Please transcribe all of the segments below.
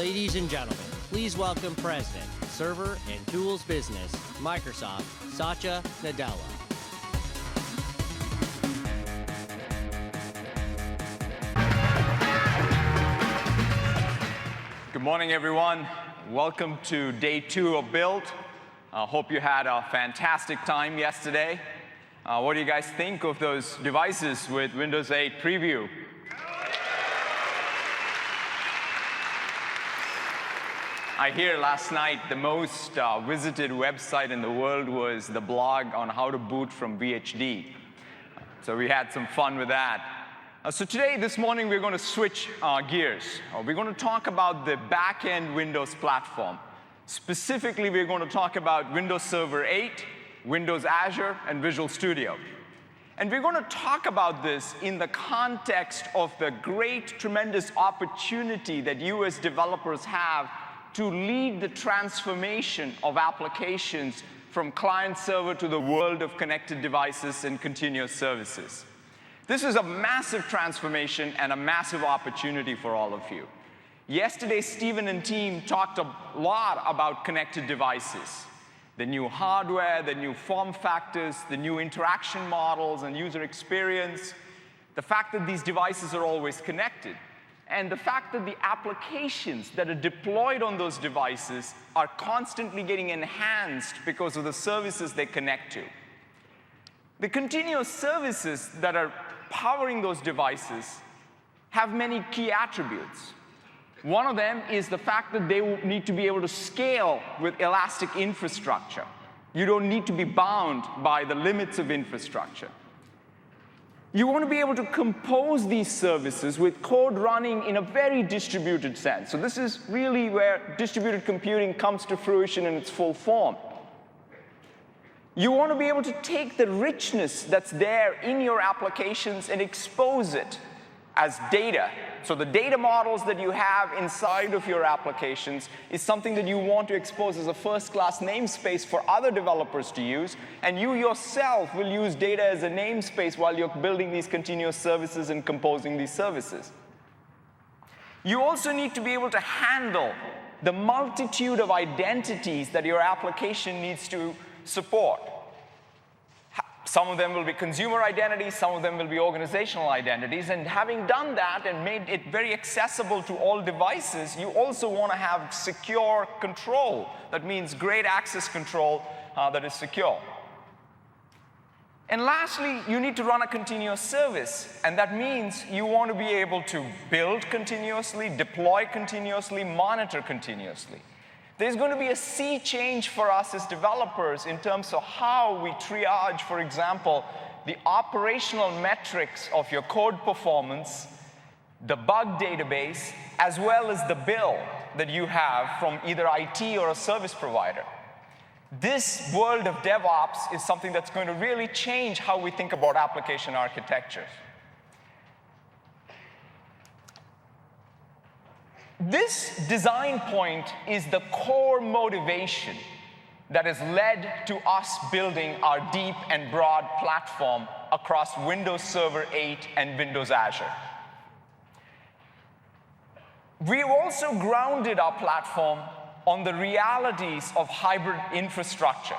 Ladies and gentlemen, please welcome President, Server and Tools Business, Microsoft, Satya Nadella. Good morning, everyone. Welcome to day 2 of Build. Hope you had a fantastic time yesterday. What do you guys think of those devices with Windows 8 Preview? I hear last night the most visited website in the world was the blog on how to boot from VHD. So we had some fun with that. So today, this morning, we're going to switch gears. We're going to talk about the back-end Windows platform. Specifically, we're going to talk about Windows Server 8, Windows Azure, and Visual Studio. And we're going to talk about this in the context of the great, tremendous opportunity that you as developers have to lead the transformation of applications from client-server to the world of connected devices and continuous services. This is a massive transformation and a massive opportunity for all of you. Yesterday, Stephen and team talked a lot about connected devices, the new hardware, the new form factors, the new interaction models and user experience, the fact that these devices are always connected, and the fact that the applications that are deployed on those devices are constantly getting enhanced because of the services they connect to. The continuous services that are powering those devices have many key attributes. One of them is the fact that they need to be able to scale with elastic infrastructure. You don't need to be bound by the limits of infrastructure. You want to be able to compose these services with code running in a very distributed sense. So this is really where distributed computing comes to fruition in its full form. You want to be able to take the richness that's there in your applications and expose it as data. So the data models that you have inside of your applications is something that you want to expose as a first-class namespace for other developers to use, and you yourself will use data as a namespace while you're building these continuous services and composing these services. You also need to be able to handle the multitude of identities that your application needs to support. Some of them will be consumer identities, some of them will be organizational identities, and having done that and made it very accessible to all devices, you also want to have secure control. That means great access control that is secure. And lastly, you need to run a continuous service, and that means you want to be able to build continuously, deploy continuously, monitor continuously. There's going to be a sea change for us as developers in terms of how we triage, for example, the operational metrics of your code performance, the bug database, as well as the bill that you have from either IT or a service provider. This world of DevOps is something that's going to really change how we think about application architectures. This design point is the core motivation that has led to us building our deep and broad platform across Windows Server 8 and Windows Azure. We've also grounded our platform on the realities of hybrid infrastructure.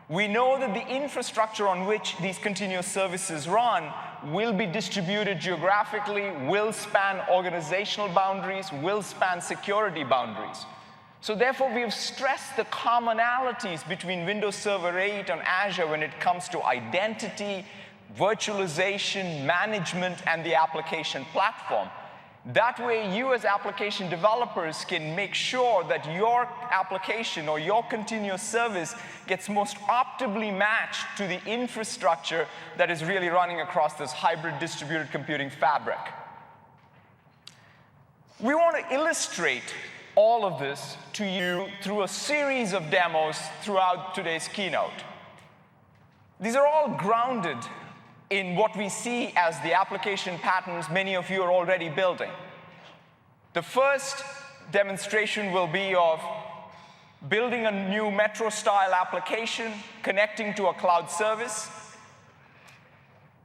We know that the infrastructure on which these continuous services run will be distributed geographically, will span organizational boundaries, will span security boundaries. So therefore, we've stressed the commonalities between Windows Server 8 and Azure when it comes to identity, virtualization, management, and the application platform. That way, you as application developers can make sure that your application or your continuous service gets most optimally matched to the infrastructure that is really running across this hybrid distributed computing fabric. We want to illustrate all of this to you through a series of demos throughout today's keynote. These are all grounded in what we see as the application patterns many of you are already building. The first demonstration will be of building a new Metro-style application, connecting to a cloud service.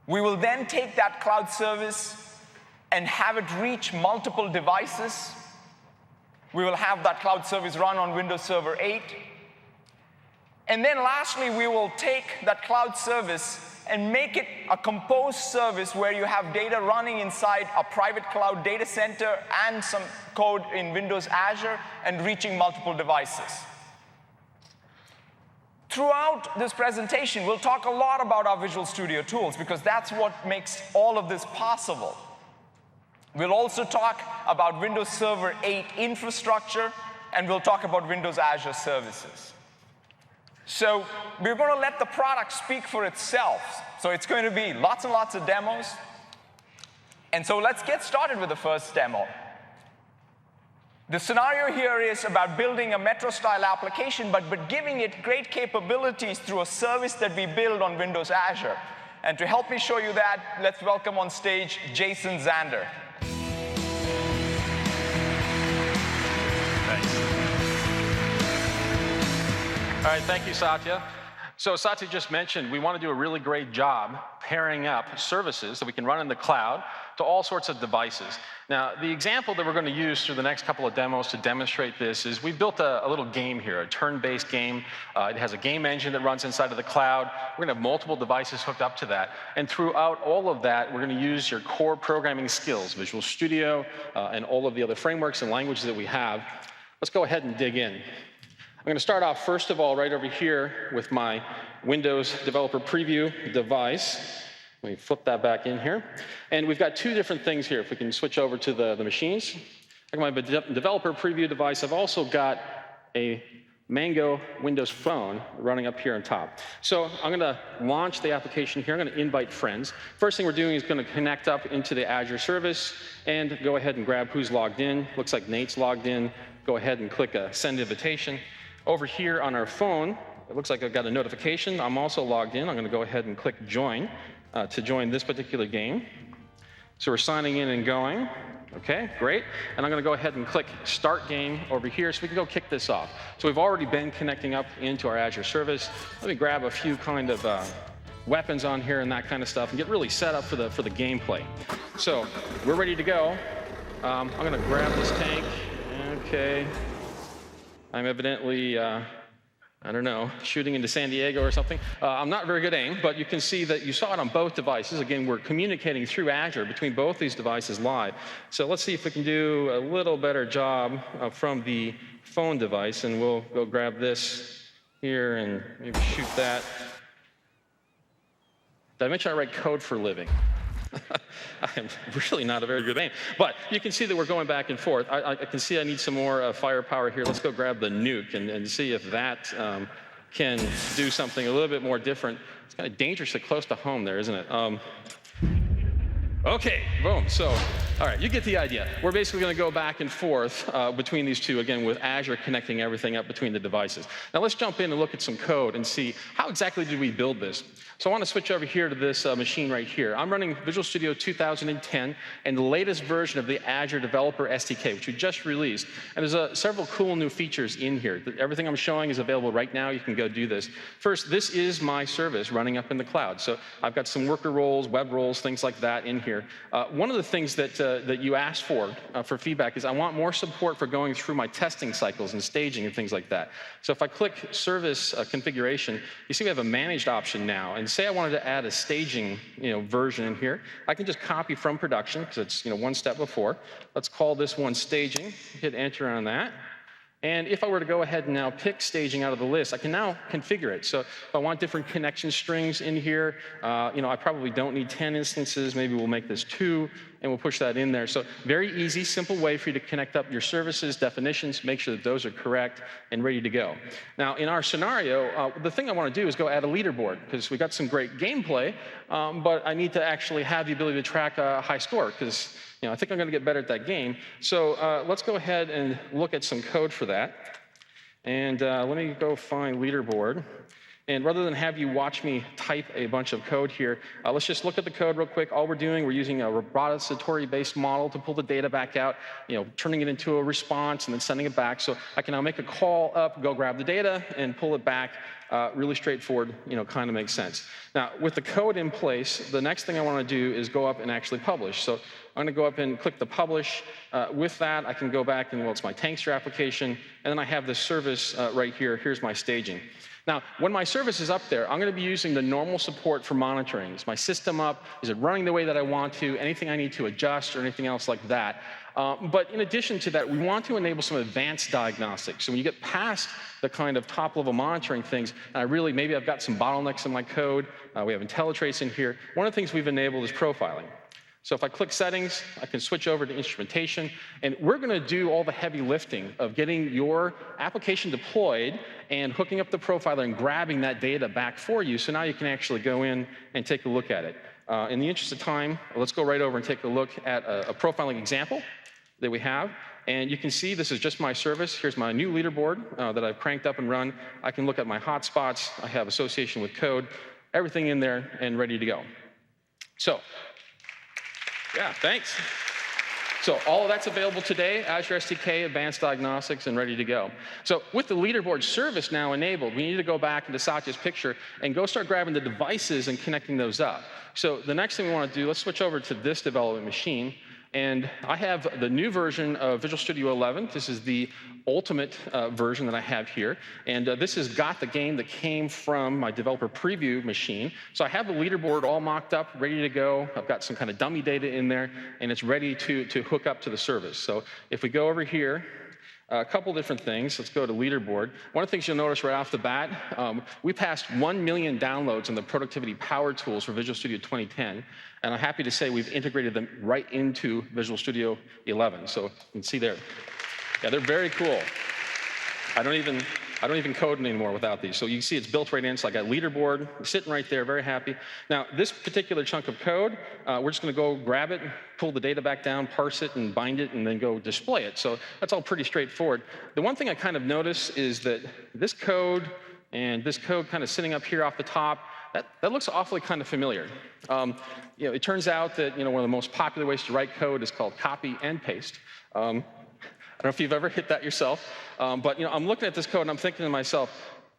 We will then take that cloud service and have it reach multiple devices. We will have that cloud service run on Windows Server 8. And then lastly, we will take that cloud service and make it a composed service where you have data running inside a private cloud data center and some code in Windows Azure and reaching multiple devices. Throughout this presentation, we'll talk a lot about our Visual Studio tools because that's what makes all of this possible. We'll also talk about Windows Server 8 infrastructure, and we'll talk about Windows Azure services. So we're going to let the product speak for itself. So it's going to be lots and lots of demos. And so let's get started with the first demo. The scenario here is about building a Metro-style application, but giving it great capabilities through a service that we build on Windows Azure. And to help me show you that, let's welcome on stage Jason Zander. All right, thank you, Satya. So Satya just mentioned we want to do a really great job pairing up services that we can run in the cloud to all sorts of devices. Now, the example that we're going to use through the next couple of demos to demonstrate this is we built a little game here, a turn-based game. It has a game engine that runs inside of the cloud. We're going to have multiple devices hooked up to that. And throughout all of that, we're going to use your core programming skills, Visual Studio, and all of the other frameworks and languages that we have. Let's go ahead and dig in. I'm going to start off, first of all, right over here with my Windows Developer Preview device. Let me flip that back in here. And we've got two different things here. If we can switch over to the machines. I got my Developer Preview device. I've also got a Mango Windows Phone running up here on top. So I'm going to launch the application here. I'm going to invite friends. First thing we're doing is going to connect up into the Azure service and go ahead and grab who's logged in. Looks like Nate's logged in. Go ahead and click Send Invitation. Over here on our phone, it looks like I've got a notification. I'm also logged in. I'm going to go ahead and click Join to join this particular game. So we're signing in and going. OK, great. And I'm going to go ahead and click Start Game over here so we can go kick this off. So we've already been connecting up into our Azure service. Let me grab a few kind of weapons on here and that kind of stuff and get really set up for the gameplay. So we're ready to go. I'm going to grab this tank. OK. I'm evidently, I don't know, shooting into San Diego or something. I'm not very good aim, but you can see that you saw it on both devices. Again, we're communicating through Azure between both these devices live. So let's see if we can do a little better job from the phone device, and we'll go grab this here and maybe shoot that. Did I mention I write code for a living? I'm really not a very good aim. But you can see that we're going back and forth. I can see I need some more firepower here. Let's go grab the nuke and see if that can do something a little bit more different. It's kind of dangerously close to home there, isn't it? OK, boom. So, all right, you get the idea. We're basically going to go back and forth between these two, again, with Azure connecting everything up between the devices. Now, let's jump in and look at some code and see how exactly did we build this. So I want to switch over here to this machine right here. I'm running Visual Studio 2010 and the latest version of the Azure Developer SDK, which we just released. And there's several cool new features in here. Everything I'm showing is available right now. You can go do this. First, this is my service running up in the cloud. So I've got some worker roles, web roles, things like that in here. One of the things that you asked for feedback is I want more support for going through my testing cycles and staging and things like that. So if I click Service Configuration, you see we have a managed option now. And say I wanted to add a staging version in here, I can just copy from production because it's one step before. Let's call this one staging. Hit Enter on that. And if I were to go ahead and now pick staging out of the list, I can now configure it. So if I want different connection strings in here, I probably don't need 10 instances. Maybe we'll make this 2, and we'll push that in there. So very easy, simple way for you to connect up your services, definitions, make sure that those are correct and ready to go. Now, in our scenario, the thing I want to do is go add a leaderboard, because we got some great gameplay, but I need to actually have the ability to track a high score, because I think I'm going to get better at that game. So let's go ahead and look at some code for that. And let me go find leaderboard. And rather than have you watch me type a bunch of code here, let's just look at the code real quick. All we're doing, we're using a repository-based model to pull the data back out, turning it into a response and then sending it back. So I can now make a call up, go grab the data, and pull it back. Really straightforward, kind of makes sense. Now, with the code in place, the next thing I want to do is go up and actually publish. So I'm going to go up and click the publish. With that, I can go back and, well, it's my Tankster application, and then I have this service right here. Here's my staging. Now, when my service is up there, I'm going to be using the normal support for monitoring. Is my system up? Is it running the way that I want to? Anything I need to adjust or anything else like that? But in addition to that, we want to enable some advanced diagnostics. So when you get past the kind of top-level monitoring things, maybe I've got some bottlenecks in my code. We have IntelliTrace in here. One of the things we've enabled is profiling. So if I click Settings, I can switch over to Instrumentation, and we're going to do all the heavy lifting of getting your application deployed and hooking up the profiler and grabbing that data back for you, so now you can actually go in and take a look at it. In the interest of time, let's go right over and take a look at a profiling example that we have. And you can see this is just my service. Here's my new leaderboard that I've cranked up and run. I can look at my hotspots. I have association with code, everything in there and ready to go. So, yeah, thanks. So all of that's available today, Azure SDK, Advanced Diagnostics, and ready to go. So with the leaderboard service now enabled, we need to go back into Satya's picture and go start grabbing the devices and connecting those up. So the next thing we want to do, let's switch over to this development machine. And I have the new version of Visual Studio 11. This is the ultimate version that I have here. And this has got the game that came from my developer preview machine. So I have the leaderboard all mocked up, ready to go. I've got some kind of dummy data in there, and it's ready to hook up to the service. So if we go over here, a couple different things. Let's go to leaderboard. One of the things you'll notice right off the bat, we passed 1 million downloads on the productivity power tools for Visual Studio 2010. And I'm happy to say we've integrated them right into Visual Studio 11. So you can see there. Yeah, they're very cool. I don't even code anymore without these. So you can see it's built right in. So I got leaderboard sitting right there, very happy. Now, this particular chunk of code, we're just going to go grab it, pull the data back down, parse it, and bind it, and then go display it. So that's all pretty straightforward. The one thing I kind of notice is that this code and this code kind of sitting up here off the top, that looks awfully kind of familiar. It turns out that one of the most popular ways to write code is called copy and paste. I don't know if you've ever hit that yourself, but I'm looking at this code and I'm thinking to myself,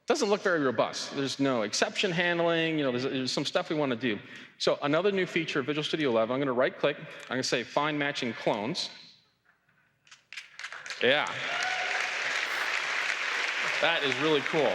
it doesn't look very robust. There's no exception handling. There's some stuff we want to do. So another new feature of Visual Studio 11, I'm going to right-click. I'm going to say Find Matching Clones. Yeah. That is really cool.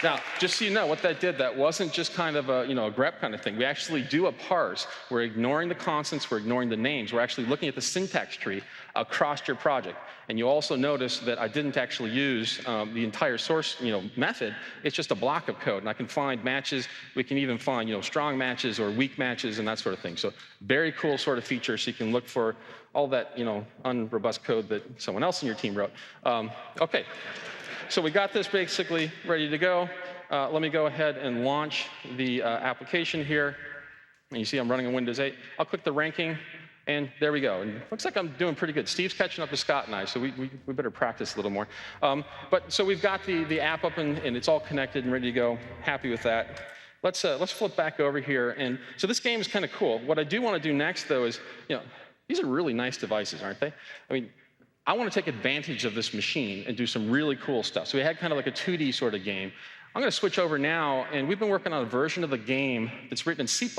Now, just so you know, what that did, that wasn't just kind of a grep kind of thing. We actually do a parse. We're ignoring the constants. We're ignoring the names. We're actually looking at the syntax tree across your project. And you also notice that I didn't actually use the entire source method. It's just a block of code. And I can find matches. We can even find strong matches or weak matches and that sort of thing. So very cool sort of feature. So you can look for all that unrobust code that someone else in your team wrote. OK. So we got this basically ready to go. Let me go ahead and launch the application here. And you see I'm running on Windows 8. I'll click the ranking, and there we go. And it looks like I'm doing pretty good. Steve's catching up to Scott and I, so we better practice a little more. So we've got the app up, and it's all connected and ready to go. Happy with that. Let's flip back over here. And so this game is kind of cool. What I do want to do next, though, is these are really nice devices, aren't they? I mean, I want to take advantage of this machine and do some really cool stuff. So we had kind of like a 2D sort of game. I'm going to switch over now, and we've been working on a version of the game that's written in C++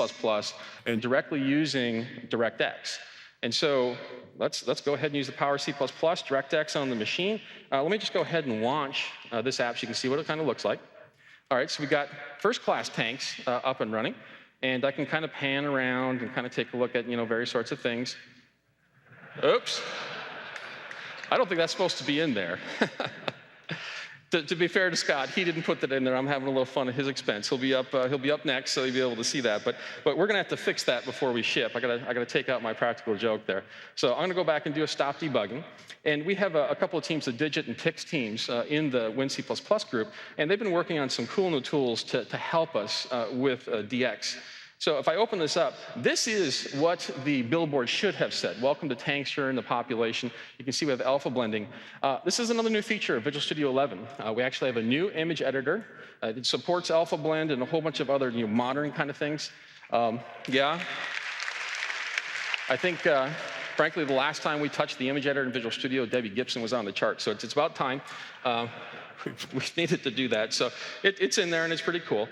and directly using DirectX. And so let's go ahead and use the power of C++, DirectX on the machine. Let me just go ahead and launch this app so you can see what it kind of looks like. All right, so we got first-class tanks up and running, and I can kind of pan around and kind of take a look at various sorts of things. Oops. I don't think that's supposed to be in there. To be fair to Scott, he didn't put that in there. I'm having a little fun at his expense. He'll be up next, so you'll be able to see that. But we're going to have to fix that before we ship. I gotta take out my practical joke there. So I'm going to go back and do a stop debugging. And we have a couple of teams, the Digit and Pix teams, in the WinC++ group, and they've been working on some cool new tools to help us with DX. So if I open this up, this is what the billboard should have said. Welcome to Tankshire and the population. You can see we have alpha blending. This is another new feature of Visual Studio 11. We actually have a new image editor. It supports alpha blend and a whole bunch of other modern kind of things. Yeah. I think, frankly, the last time we touched the image editor in Visual Studio, Debbie Gibson was on the chart. So it's about time. We needed to do that. So it's in there, and it's pretty cool.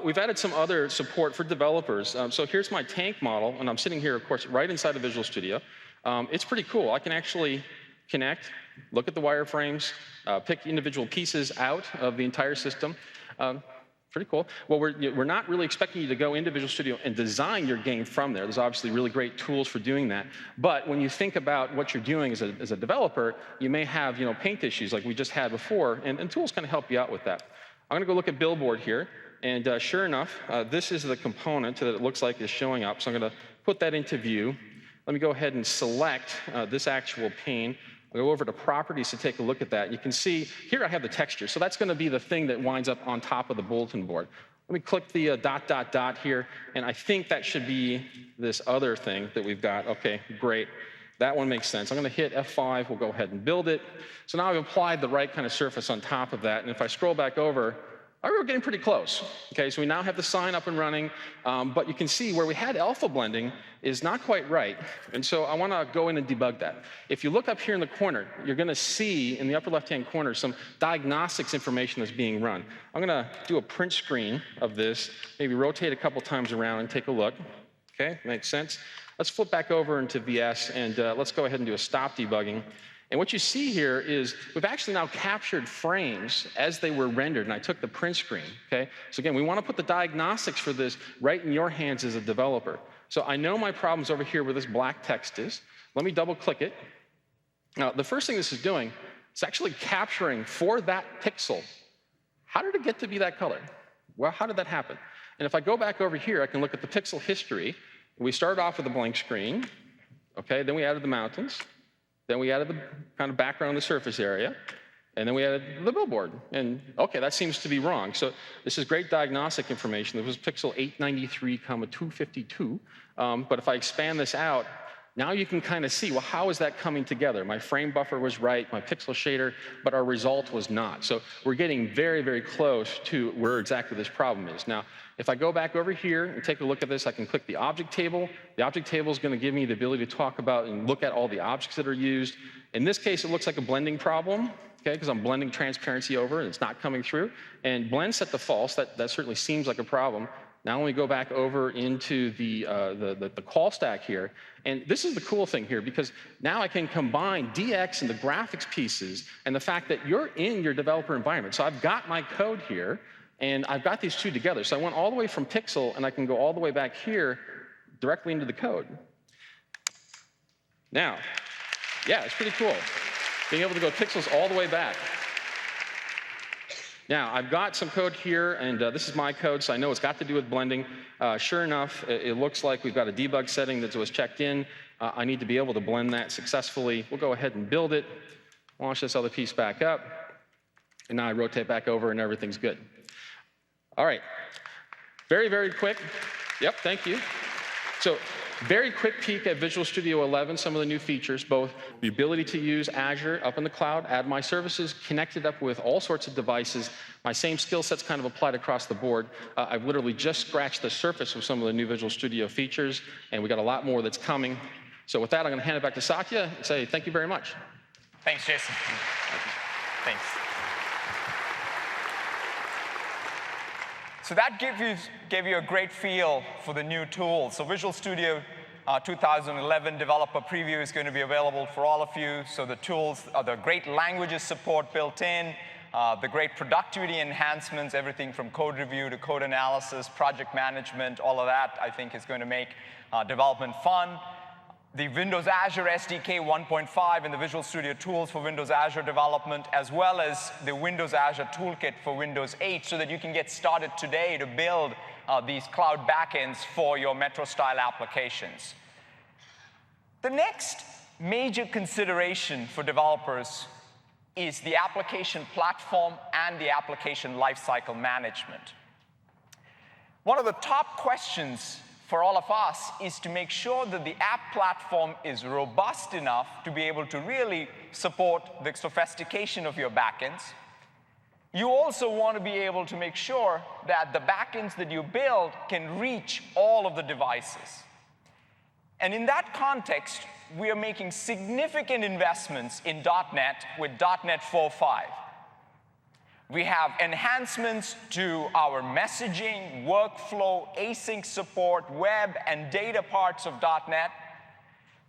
We've added some other support for developers. So here's my tank model, and I'm sitting here, of course, right inside of Visual Studio. It's pretty cool. I can actually connect, look at the wireframes, pick individual pieces out of the entire system. Pretty cool. Well, we're not really expecting you to go into Visual Studio and design your game from there. There's obviously really great tools for doing that. But when you think about what you're doing as a developer, you may have paint issues like we just had before, and tools kind of help you out with that. I'm going to go look at Billboard here, and sure enough, this is the component that it looks like is showing up. So I'm going to put that into view. Let me go ahead and select this actual pane. I'll go over to properties to take a look at that. You can see here I have the texture. So that's going to be the thing that winds up on top of the bulletin board. Let me click the ... here, and I think that should be this other thing that we've got. OK, great. That one makes sense. I'm going to hit F5. We'll go ahead and build it. So now I've applied the right kind of surface on top of that. And if I scroll back over, we're getting pretty close. OK, so we now have the sign up and running. But you can see where we had alpha blending is not quite right. And so I want to go in and debug that. If you look up here in the corner, you're going to see in the upper left-hand corner some diagnostics information that's being run. I'm going to do a print screen of this, maybe rotate a couple times around and take a look. OK, makes sense. Let's flip back over into VS, and let's go ahead and do a stop debugging. And what you see here is we've actually now captured frames as they were rendered, and I took the print screen, okay? So again, we want to put the diagnostics for this right in your hands as a developer. So I know my problem's over here where this black text is. Let me double-click it. Now, the first thing this is doing is actually capturing for that pixel. How did it get to be that color? Well, how did that happen? And if I go back over here, I can look at the pixel history. We started off with a blank screen, okay? Then we added the mountains. Then we added the kind of background, the surface area, and then we added the billboard. And OK, that seems to be wrong. So this is great diagnostic information. This was pixel 893,252. But if I expand this out, now you can kind of see, well, how is that coming together? My frame buffer was right, my pixel shader, but our result was not. So we're getting very, very close to where exactly this problem is. Now, if I go back over here and take a look at this, I can click the object table. The object table is going to give me the ability to talk about and look at all the objects that are used. In this case, it looks like a blending problem, okay, because I'm blending transparency over and it's not coming through. And blend set to false, that certainly seems like a problem. Now let me go back over into the call stack here. And this is the cool thing here, because now I can combine DX and the graphics pieces and the fact that you're in your developer environment. So I've got my code here, and I've got these two together. So I went all the way from pixel, and I can go all the way back here directly into the code. Now, yeah, it's pretty cool, being able to go pixels all the way back. Now, I've got some code here, and this is my code, so I know it's got to do with blending. Sure enough, it looks like we've got a debug setting that was checked in. I need to be able to blend that successfully. We'll go ahead and build it, launch this other piece back up, and now I rotate back over, and everything's good. All right, very, very quick. Yep, thank you. So very quick peek at Visual Studio 11, some of the new features, both the ability to use Azure up in the cloud, add my services, connected up with all sorts of devices. My same skill sets kind of applied across the board. I've literally just scratched the surface of some of the new Visual Studio features, and we got a lot more that's coming. So with that, I'm going to hand it back to Satya and say thank you very much. Thanks, Jason. Thanks. So that gave you a great feel for the new tools. So Visual Studio 2011 developer preview is going to be available for all of you. So the tools, the great languages support built in, the great productivity enhancements, everything from code review to code analysis, project management, all of that, I think, is going to make development fun. The Windows Azure SDK 1.5 and the Visual Studio tools for Windows Azure development, as well as the Windows Azure Toolkit for Windows 8, so that you can get started today to build these cloud backends for your Metro-style applications. The next major consideration for developers is the application platform and the application lifecycle management. One of the top questions for all of us is to make sure that the app platform is robust enough to be able to really support the sophistication of your backends. You also want to be able to make sure that the backends that you build can reach all of the devices. And in that context, we are making significant investments in .NET with .NET 4.5. We have enhancements to our messaging, workflow, async support, web, and data parts of .NET,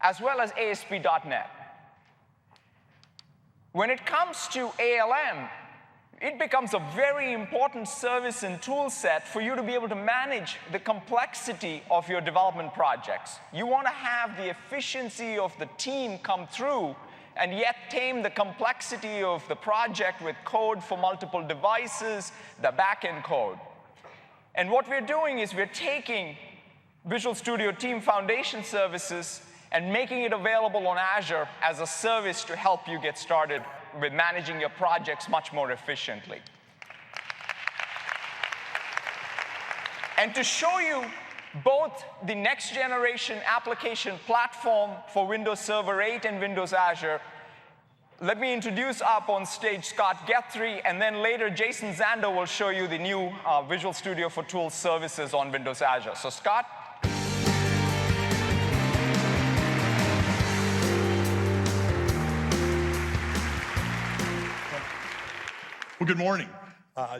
as well as ASP.NET. When it comes to ALM, it becomes a very important service and tool set for you to be able to manage the complexity of your development projects. You want to have the efficiency of the team come through and yet tame the complexity of the project with code for multiple devices, the back-end code. And what we're doing is we're taking Visual Studio Team Foundation services and making it available on Azure as a service to help you get started with managing your projects much more efficiently. And to show you both the next generation application platform for Windows Server 8 and Windows Azure, let me introduce up on stage Scott Guthrie, and then later Jason Zander will show you the new Visual Studio for Tools services on Windows Azure. So Scott? Well, good morning.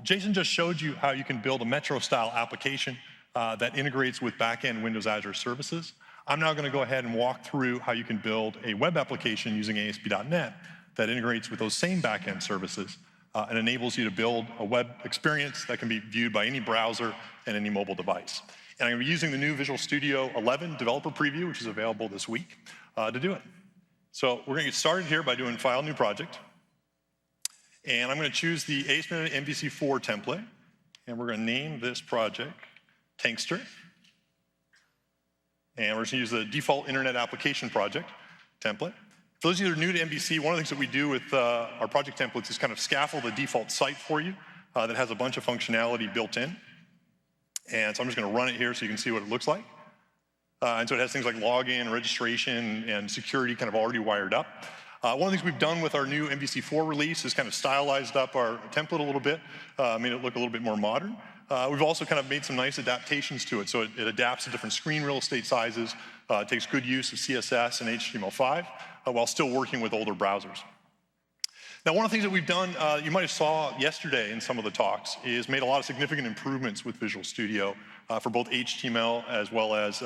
Jason just showed you how you can build a Metro-style application that integrates with back-end Windows Azure services. I'm now going to go ahead and walk through how you can build a web application using ASP.NET that integrates with those same back-end services and enables you to build a web experience that can be viewed by any browser and any mobile device. And I'm going to be using the new Visual Studio 11 developer preview, which is available this week, to do it. So we're going to get started here by doing File, New Project. And I'm going to choose the ASP.NET MVC4 template, and we're going to name this project Tankster. And we're just going to use the default Internet Application Project template. For those of you that are new to MVC, one of the things that we do with our project templates is kind of scaffold a default site for you that has a bunch of functionality built in. And so I'm just going to run it here so you can see what it looks like. And so it has things like login, registration, and security kind of already wired up. One of the things we've done with our new MVC4 release is kind of stylized up our template a little bit, made it look a little bit more modern. We've also kind of made some nice adaptations to it, so it adapts to different screen real estate sizes, takes good use of CSS and HTML5, while still working with older browsers. Now, one of the things that we've done, you might have saw yesterday in some of the talks, is made a lot of significant improvements with Visual Studio for both HTML as well as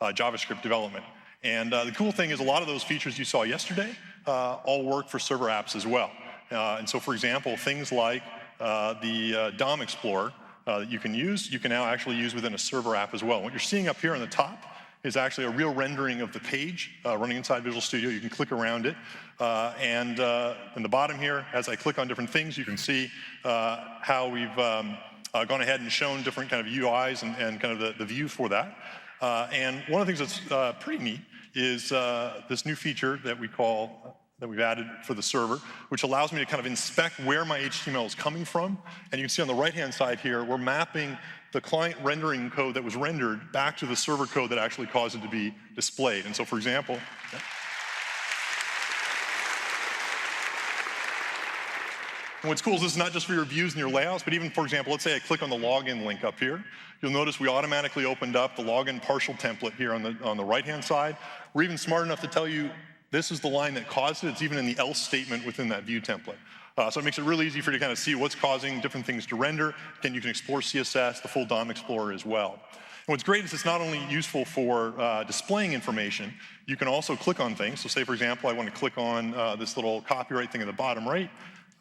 JavaScript development. And the cool thing is a lot of those features you saw yesterday all work for server apps as well. And so, for example, things like the DOM Explorer that you can now actually use within a server app as well. What you're seeing up here on the top is actually a real rendering of the page running inside Visual Studio. You can click around it. And in the bottom here, as I click on different things, you can see how we've gone ahead and shown different kind of UIs and kind of the view for that. And one of the things that's pretty neat is this new feature that we've added for the server, which allows me to kind of inspect where my HTML is coming from. And you can see on the right-hand side here, we're mapping the client rendering code that was rendered back to the server code that actually caused it to be displayed. And so, for example, and what's cool is this is not just for your views and your layouts, but even, for example, let's say I click on the login link up here. You'll notice we automatically opened up the login partial template here on the right-hand side. We're even smart enough to tell you this is the line that caused it. It's even in the else statement within that view template. So it makes it really easy for you to kind of see what's causing different things to render. Then you can explore CSS, the full DOM Explorer as well. And what's great is it's not only useful for displaying information, you can also click on things. So say, for example, I want to click on this little copyright thing at the bottom right.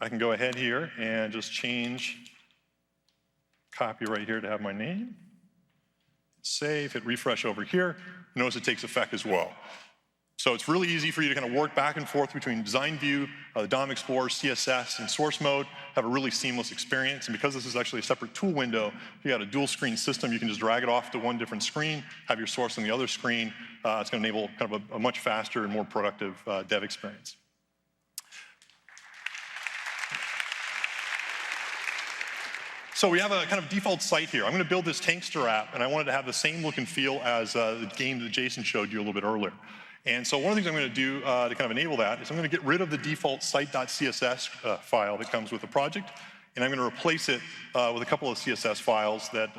I can go ahead here and just change copyright here to have my name. Save, hit refresh over here. Notice it takes effect as well. So it's really easy for you to kind of work back and forth between design view, the DOM Explorer, CSS, and source mode, have a really seamless experience. And because this is actually a separate tool window, if you got a dual screen system, you can just drag it off to one different screen, have your source on the other screen. It's going to enable kind of a much faster and more productive dev experience. So we have a kind of default site here. I'm going to build this Tankster app, and I wanted to have the same look and feel as the game that Jason showed you a little bit earlier. And so one of the things I'm going to do to kind of enable that is I'm going to get rid of the default site.css file that comes with the project, and I'm going to replace it with a couple of CSS files that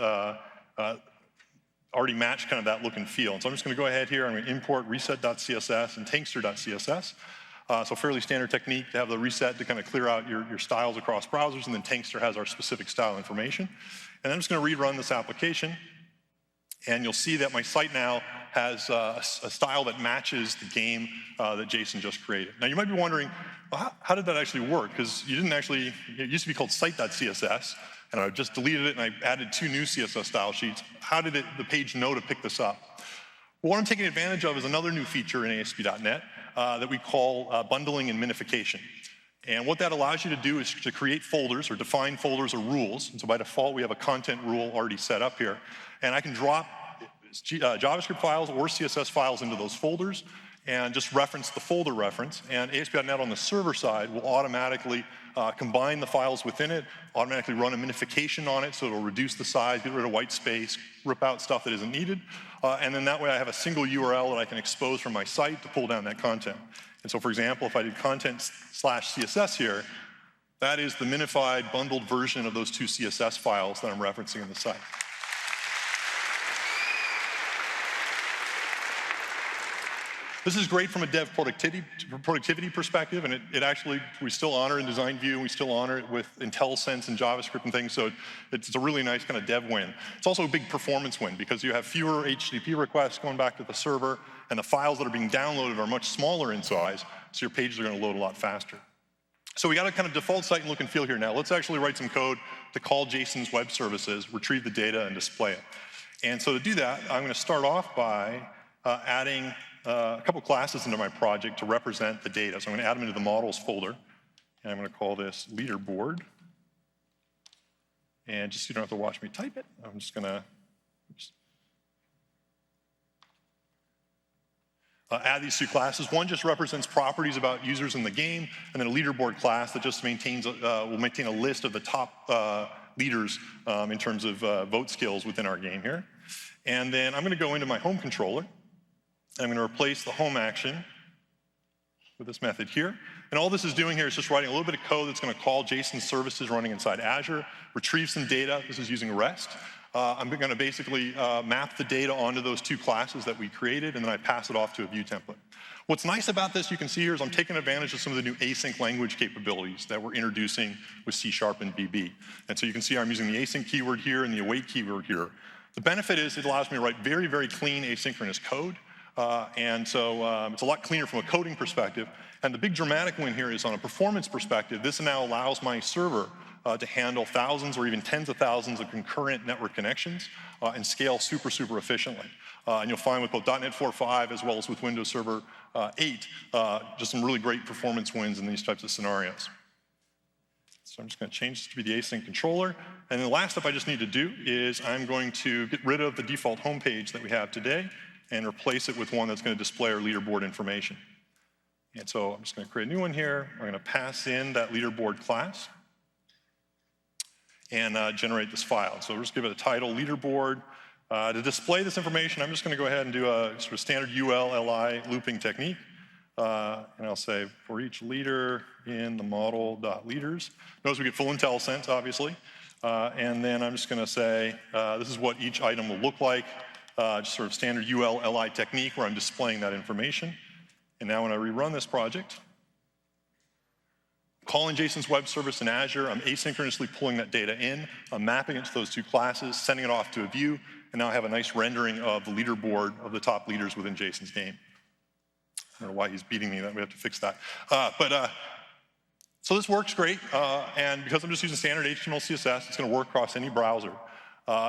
already match kind of that look and feel. And so I'm just going to go ahead here. I'm going to import reset.css and tankster.css. So fairly standard technique to have the reset to kind of clear out your styles across browsers, and then Tankster has our specific style information. And I'm just going to rerun this application, and you'll see that my site now has a style that matches the game that Jason just created. Now you might be wondering, well, how did that actually work? Because you didn't actually, it used to be called site.css, and I just deleted it and I added 2 new CSS style sheets. How did the page know to pick this up? Well, what I'm taking advantage of is another new feature in ASP.NET that we call bundling and minification. And what that allows you to do is to create folders or define folders or rules. And so by default, we have a content rule already set up here. And I can drop JavaScript files or CSS files into those folders and just reference the folder reference. And ASP.NET on the server side will automatically combine the files within it, automatically run a minification on it so it'll reduce the size, get rid of white space, rip out stuff that isn't needed. And then that way I have a single URL that I can expose from my site to pull down that content. And so for example, if I did content/CSS here, that is the minified bundled version of those 2 CSS files that I'm referencing in the site. This is great from a dev productivity perspective, and it actually, we still honor in design view, we still honor it with IntelliSense and JavaScript and things, so it's a really nice kind of dev win. It's also a big performance win because you have fewer HTTP requests going back to the server, and the files that are being downloaded are much smaller in size, so your pages are going to load a lot faster. So we got a kind of default site and look and feel here now. Let's actually write some code to call Jason's web services, retrieve the data, and display it. And so to do that, I'm going to start off by adding a couple classes into my project to represent the data. So I'm going to add them into the models folder, and I'm going to call this leaderboard. And just so you don't have to watch me type it, I'm just going to add these 2 classes. One just represents properties about users in the game, and then a leaderboard class that just will maintain a list of the top leaders in terms of vote skills within our game here. And then I'm going to go into my home controller. I'm going to replace the home action with this method here. And all this is doing here is just writing a little bit of code that's going to call Jason's services running inside Azure, retrieve some data. This is using REST. I'm going to basically map the data onto those 2 classes that we created, and then I pass it off to a view template. What's nice about this, you can see here, is I'm taking advantage of some of the new async language capabilities that we're introducing with C# and VB. And so you can see I'm using the async keyword here and the await keyword here. The benefit is it allows me to write very, very clean asynchronous code. And so it's a lot cleaner from a coding perspective. And the big dramatic win here is on a performance perspective, this now allows my server to handle thousands or even tens of thousands of concurrent network connections and scale super, super efficiently. And you'll find with both .NET 4.5 as well as with Windows Server 8, just some really great performance wins in these types of scenarios. So I'm just going to change this to be the async controller. And then the last step I just need to do is I'm going to get rid of the default homepage that we have today and replace it with one that's going to display our leaderboard information. And so I'm just going to create a new one here. I'm going to pass in that leaderboard class and generate this file. So we'll just give it a title, leaderboard. To display this information, I'm just going to go ahead and do a sort of standard UL-LI looping technique. And I'll say for each leader in the model.leaders. Notice we get full IntelliSense, obviously. And then I'm just going to say this is what each item will look like. Just sort of standard UL-LI technique where I'm displaying that information. And now when I rerun this project, calling Jason's web service in Azure, I'm asynchronously pulling that data in, I'm mapping it to those 2 classes, sending it off to a view, and now I have a nice rendering of the leaderboard of the top leaders within Jason's game. I don't know why he's beating me, we have to fix that. So this works great, and because I'm just using standard HTML, CSS, it's going to work across any browser.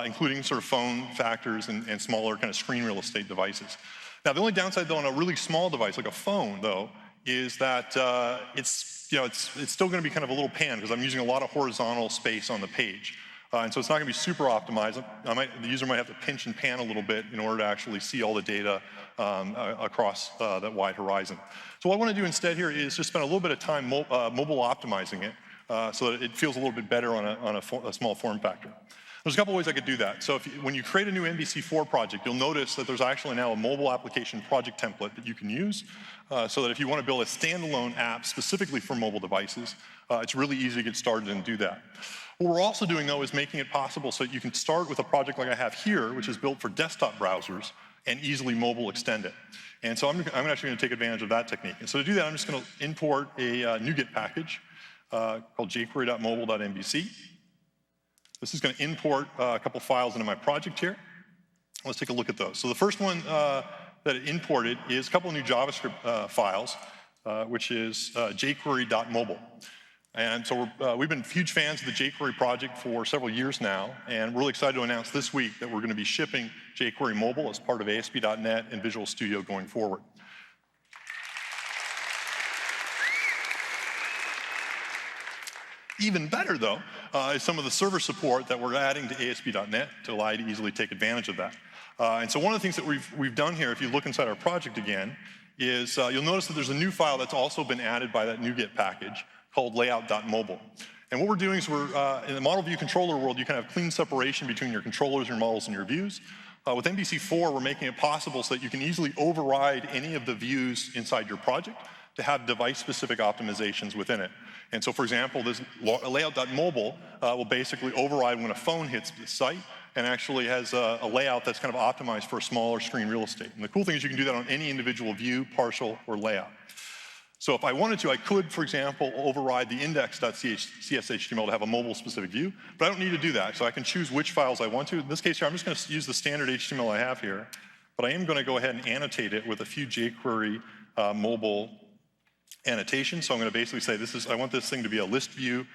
Including sort of phone factors and smaller kind of screen real estate devices. Now, the only downside, though, on a really small device like a phone, though, is that it's still going to be kind of a little pan because I'm using a lot of horizontal space on the page. And so it's not going to be super optimized. The user might have to pinch and pan a little bit in order to actually see all the data across that wide horizon. So what I want to do instead here is just spend a little bit of time mobile optimizing it so that it feels a little bit better on a small form factor. There's a couple ways I could do that. So when you create a new MVC4 project, you'll notice that there's actually now a mobile application project template that you can use, so that if you want to build a standalone app specifically for mobile devices, it's really easy to get started and do that. What we're also doing, though, is making it possible so that you can start with a project like I have here, which is built for desktop browsers, and easily mobile extend it. And so I'm actually going to take advantage of that technique. And so to do that, I'm just going to import a NuGet package called jQuery.mobile.mbc. This is going to import a couple files into my project here. Let's take a look at those. So the first one that it imported is a couple of new JavaScript files, which is jQuery.mobile. And so we've been huge fans of the jQuery project for several years now, and we're really excited to announce this week that we're going to be shipping jQuery Mobile as part of ASP.NET and Visual Studio going forward. Even better, though, is some of the server support that we're adding to ASP.NET to allow you to easily take advantage of that. And so one of the things that we've done here, if you look inside our project again, is you'll notice that there's a new file that's also been added by that NuGet package called layout.mobile. And what we're doing is in the model view controller world, you can have clean separation between your controllers, your models, and your views. With MVC4, we're making it possible so that you can easily override any of the views inside your project to have device-specific optimizations within it. And so, for example, this layout.mobile will basically override when a phone hits the site and actually has a layout that's kind of optimized for a smaller screen real estate. And the cool thing is you can do that on any individual view, partial, or layout. So if I wanted to, I could, for example, override the index.cshtml to have a mobile-specific view, but I don't need to do that. So I can choose which files I want to. In this case here, I'm just going to use the standard HTML I have here, but I am going to go ahead and annotate it with a few jQuery mobile annotations. So I'm going to basically say, I want this thing to be a list view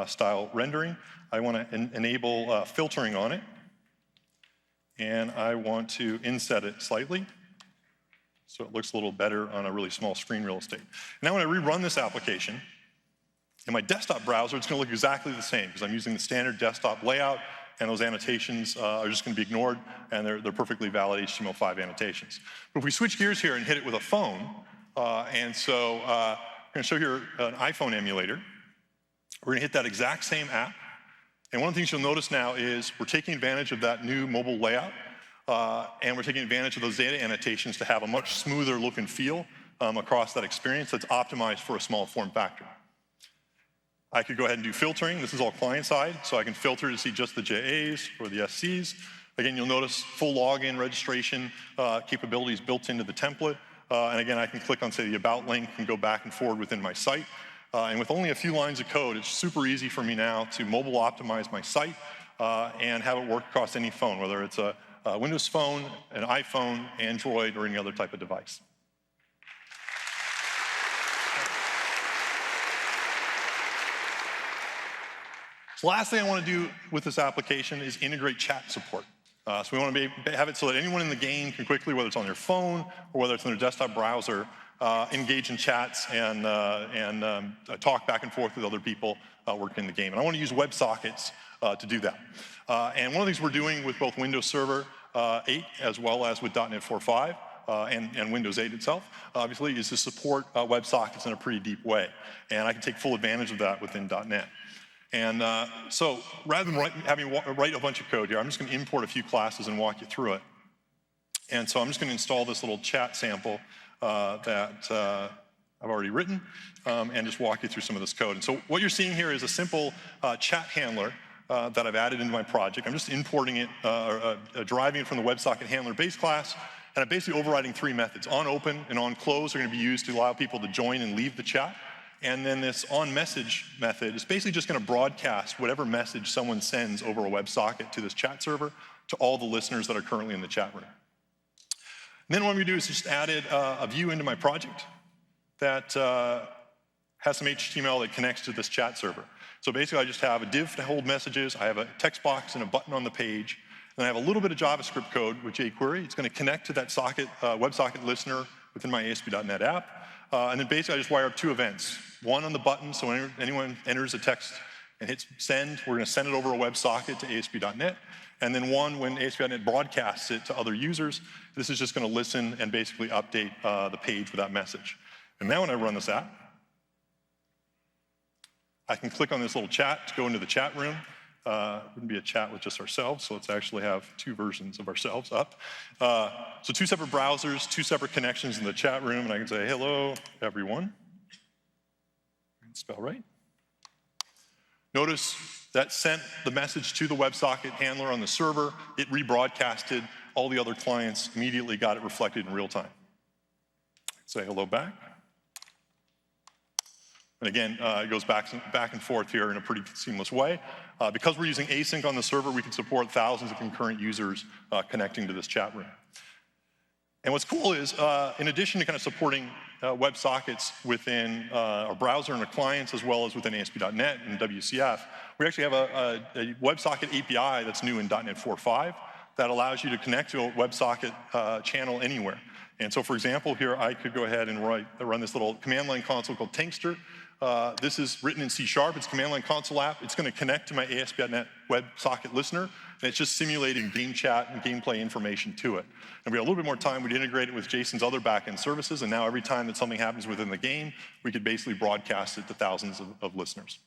style rendering. I want to enable filtering on it, and I want to inset it slightly, so it looks a little better on a really small screen real estate. Now when I rerun this application, in my desktop browser, it's going to look exactly the same because I'm using the standard desktop layout, and those annotations are just going to be ignored, and they're perfectly valid HTML5 annotations. But if we switch gears here and hit it with a phone, I'm going to show here an iPhone emulator. We're going to hit that exact same app, and one of the things you'll notice now is we're taking advantage of that new mobile layout, and we're taking advantage of those data annotations to have a much smoother look and feel across that experience that's optimized for a small form factor. I could go ahead and do filtering. This is all client-side, so I can filter to see just the JAs or the SCs. Again, you'll notice full login registration capabilities built into the template. And again, I can click on, say, the About link and go back and forward within my site. And with only a few lines of code, it's super easy for me now to mobile optimize my site and have it work across any phone, whether it's a Windows Phone, an iPhone, Android, or any other type of device. So the last thing I want to do with this application is integrate chat support. So we want to have it so that anyone in the game can quickly, whether it's on their phone or whether it's on their desktop browser, engage in chats and talk back and forth with other people working in the game. And I want to use WebSockets to do that. And one of the things we're doing with both Windows Server 8 as well as with .NET 4.5 and Windows 8 itself, obviously, is to support WebSockets in a pretty deep way. And I can take full advantage of that within .NET. And so rather than having write a bunch of code here, I'm just going to import a few classes and walk you through it. And so I'm just going to install this little chat sample that I've already written and just walk you through some of this code. And so what you're seeing here is a simple chat handler that I've added into my project. I'm just importing it, deriving it from the WebSocket handler base class, and I'm basically overriding three methods. OnOpen and OnClose are going to be used to allow people to join and leave the chat. And then this onMessage method is basically just going to broadcast whatever message someone sends over a WebSocket to this chat server to all the listeners that are currently in the chat room. And then what I'm going to do is just added a view into my project that has some HTML that connects to this chat server. So basically, I just have a div to hold messages, I have a text box and a button on the page, and I have a little bit of JavaScript code with jQuery. It's going to connect to that WebSocket listener within my ASP.NET app. And then basically, I just wire up two events. One on the button, so when anyone enters a text and hits send, we're going to send it over a WebSocket to ASP.NET. And then one when ASP.NET broadcasts it to other users. This is just going to listen and basically update the page with that message. And now when I run this app, I can click on this little chat to go into the chat room. It wouldn't be a chat with just ourselves, so let's actually have two versions of ourselves up. So two separate browsers, two separate connections in the chat room, and I can say, hello, everyone. Spell right. Notice that sent the message to the WebSocket handler on the server. It rebroadcasted. All the other clients immediately got it reflected in real time. Say hello back. And again, it goes back and forth here in a pretty seamless way. Because we're using async on the server, we can support thousands of concurrent users connecting to this chat room. And what's cool is, in addition to kind of supporting WebSockets within our browser and our clients, as well as within ASP.NET and WCF, we actually have a WebSocket API that's new in .NET 4.5 that allows you to connect to a WebSocket channel anywhere. And so, for example, here I could go ahead and run this little command line console called Tankster. This is written in C#. It's a command line console app. It's going to connect to my ASP.NET WebSocket listener, and it's just simulating game chat and gameplay information to it. And we had a little bit more time. We'd integrate it with Jason's other backend services, and now every time that something happens within the game, we could basically broadcast it to thousands of listeners.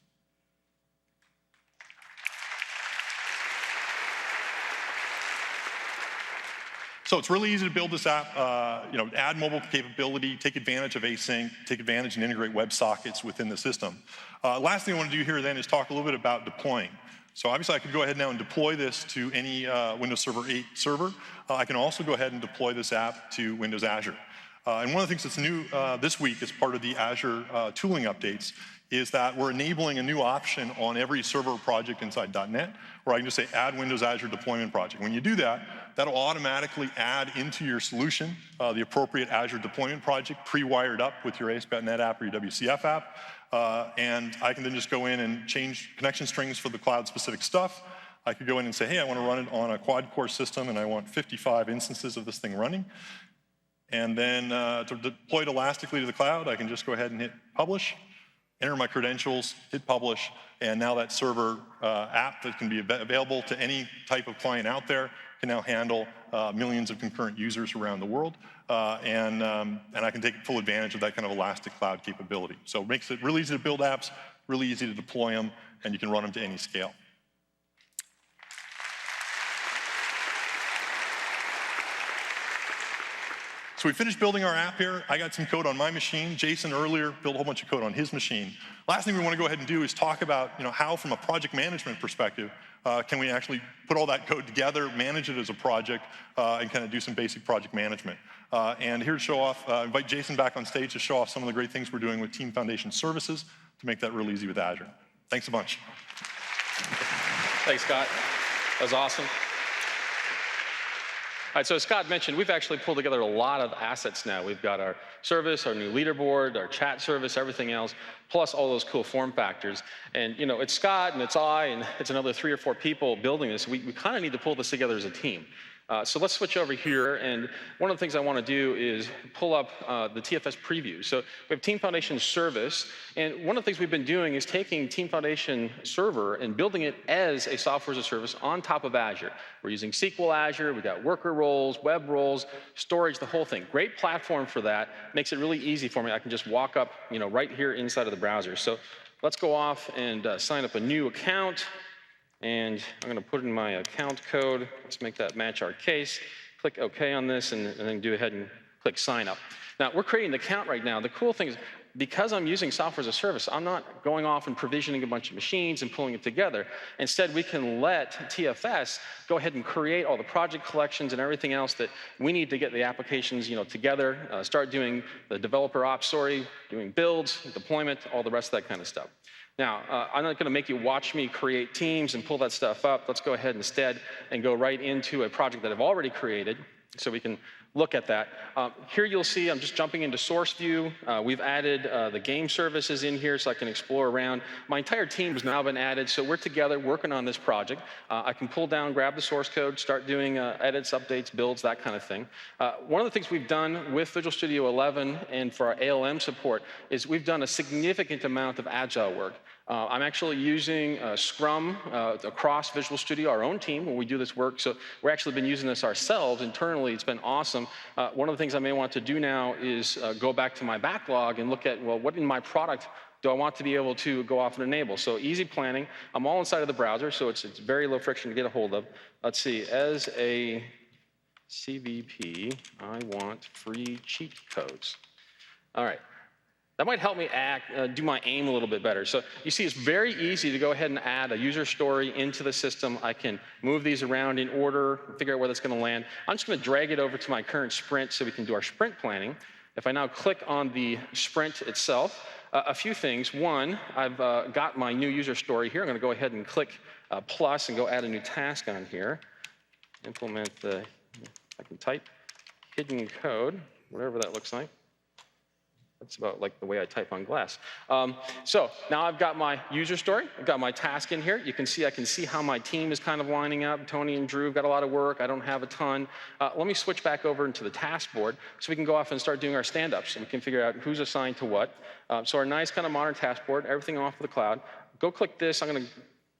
So it's really easy to build this app, add mobile capability, take advantage of async, take advantage and integrate WebSockets within the system. Last thing I want to do here then is talk a little bit about deploying. So obviously I could go ahead now and deploy this to any Windows Server 8 server. I can also go ahead and deploy this app to Windows Azure. And one of the things that's new this week as part of the Azure tooling updates is that we're enabling a new option on every server project inside .NET, where I can just say add Windows Azure deployment project. When you do that, that'll automatically add into your solution the appropriate Azure deployment project pre-wired up with your ASP.NET app or your WCF app. And I can then just go in and change connection strings for the cloud-specific stuff. I could go in and say, hey, I want to run it on a quad-core system, and I want 55 instances of this thing running. And then to deploy it elastically to the cloud, I can just go ahead and hit publish, enter my credentials, hit publish, and now that server app that can be available to any type of client out there can now handle millions of concurrent users around the world, and I can take full advantage of that kind of elastic cloud capability. So it makes it really easy to build apps, really easy to deploy them, and you can run them to any scale. So we finished building our app here. I got some code on my machine. Jason earlier built a whole bunch of code on his machine. Last thing we want to go ahead and do is talk about how, from a project management perspective, can we actually put all that code together, manage it as a project, and kind of do some basic project management. And here to show off, invite Jason back on stage to show off some of the great things we're doing with Team Foundation Services to make that real easy with Azure. Thanks a bunch. Thanks, Scott. That was awesome. All right, so as Scott mentioned, we've actually pulled together a lot of assets now. We've got our service, our new leaderboard, our chat service, everything else, plus all those cool form factors. And it's Scott and it's I and it's another 3 or 4 people building this. We kind of need to pull this together as a team. So let's switch over here, and one of the things I want to do is pull up the TFS preview. So we have Team Foundation Service, and one of the things we've been doing is taking Team Foundation Server and building it as a software as a service on top of Azure. We're using SQL Azure, we've got worker roles, web roles, storage, the whole thing. Great platform for that. Makes it really easy for me. I can just walk up, right here inside of the browser. So let's go off and sign up a new account. And I'm going to put in my account code. Let's make that match our case. Click OK on this, and then go ahead and click Sign Up. Now, we're creating an account right now. The cool thing is, because I'm using software as a service, I'm not going off and provisioning a bunch of machines and pulling it together. Instead, we can let TFS go ahead and create all the project collections and everything else that we need to get the applications together, start doing the developer ops story, doing builds, deployment, all the rest of that kind of stuff. Now, I'm not going to make you watch me create teams and pull that stuff up. Let's go ahead instead and go right into a project that I've already created so we can look at that. Here you'll see I'm just jumping into source view. We've added the game services in here so I can explore around. My entire team has now been added, so we're together working on this project. I can pull down, grab the source code, start doing edits, updates, builds, that kind of thing. One of the things we've done with Visual Studio 11 and for our ALM support is we've done a significant amount of agile work. I'm actually using Scrum across Visual Studio, our own team, when we do this work. So we've actually been using this ourselves internally. It's been awesome. One of the things I may want to do now is go back to my backlog and look at, well, what in my product do I want to be able to go off and enable? So easy planning. I'm all inside of the browser, so it's very low friction to get a hold of. Let's see, as a CVP, I want free cheat codes. All right. That might help me do my aim a little bit better. So you see, it's very easy to go ahead and add a user story into the system. I can move these around in order, figure out where that's going to land. I'm just going to drag it over to my current sprint so we can do our sprint planning. If I now click on the sprint itself, a few things. One, I've got my new user story here. I'm going to go ahead and click plus and go add a new task on here. Implement the, I can type hidden code, whatever that looks like. That's about like the way I type on glass. So now I've got my user story. I've got my task in here. You can see, I can see how my team is kind of lining up. Tony and Drew have got a lot of work. I don't have a ton. Let me switch back over into the task board so we can go off and start doing our stand-ups. And we can figure out who's assigned to what. So our nice kind of modern task board, everything off of the cloud. Go click this. I'm going to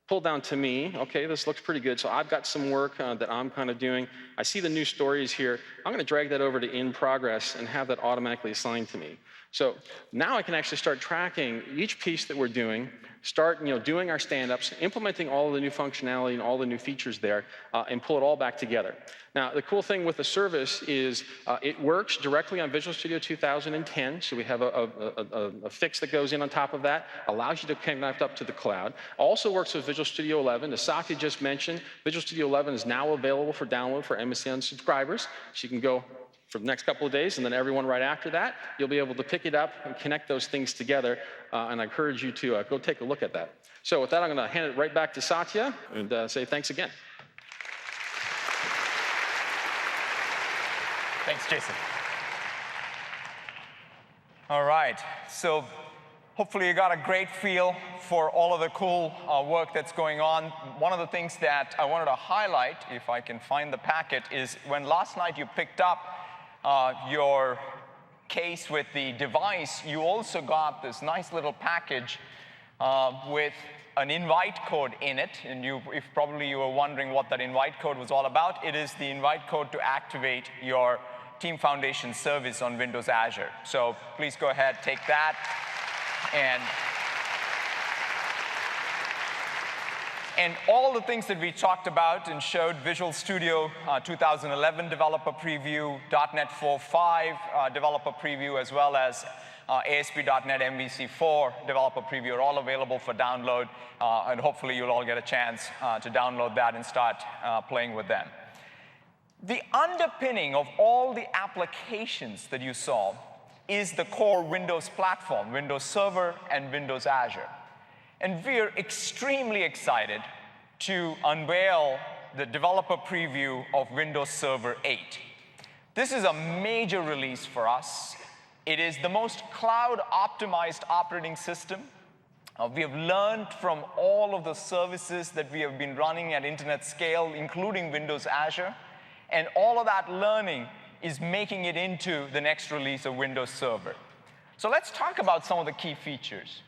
pull down to me. Okay, this looks pretty good. So I've got some work that I'm kind of doing. I see the new stories here. I'm going to drag that over to in progress and have that automatically assigned to me. So now I can actually start tracking each piece that we're doing, start doing our stand-ups, implementing all of the new functionality and all the new features there, and pull it all back together. Now, the cool thing with the service is it works directly on Visual Studio 2010, so we have a fix that goes in on top of that, allows you to connect up to the cloud. Also works with Visual Studio 11. As Satya just mentioned, Visual Studio 11 is now available for download for MSN subscribers, so you can go for the next couple of days, and then everyone right after that, you'll be able to pick it up and connect those things together, and I encourage you to go take a look at that. So with that, I'm going to hand it right back to Satya and say thanks again. Thanks, Jason. All right, so hopefully you got a great feel for all of the cool work that's going on. One of the things that I wanted to highlight, if I can find the packet, is when last night you picked up your case with the device, you also got this nice little package with an invite code in it. And if probably you were wondering what that invite code was all about, it is the invite code to activate your Team Foundation service on Windows Azure. So please go ahead, take that, and all the things that we talked about and showed, Visual Studio 2011 developer preview, .NET 4.5 developer preview, as well as ASP.NET MVC4 developer preview are all available for download, and hopefully you'll all get a chance to download that and start playing with them. The underpinning of all the applications that you saw is the core Windows platform, Windows Server and Windows Azure. And we're extremely excited to unveil the developer preview of Windows Server 8. This is a major release for us. It is the most cloud-optimized operating system. We have learned from all of the services that we have been running at internet scale, including Windows Azure. And all of that learning is making it into the next release of Windows Server. So let's talk about some of the key features.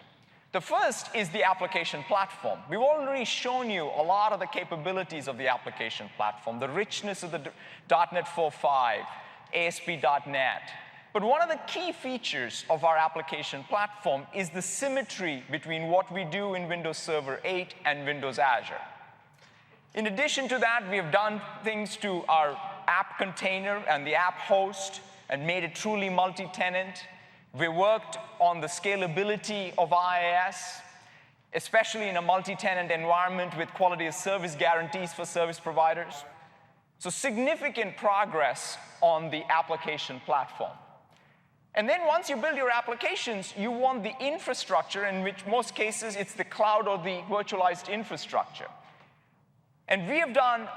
The first is the application platform. We've already shown you a lot of the capabilities of the application platform, the richness of the .NET 4.5, ASP.NET. But one of the key features of our application platform is the symmetry between what we do in Windows Server 8 and Windows Azure. In addition to that, we have done things to our app container and the app host and made it truly multi-tenant. We worked on the scalability of IaaS, especially in a multi-tenant environment with quality of service guarantees for service providers. So significant progress on the application platform. And then once you build your applications, you want the infrastructure, in which most cases it's the cloud or the virtualized infrastructure. And we have done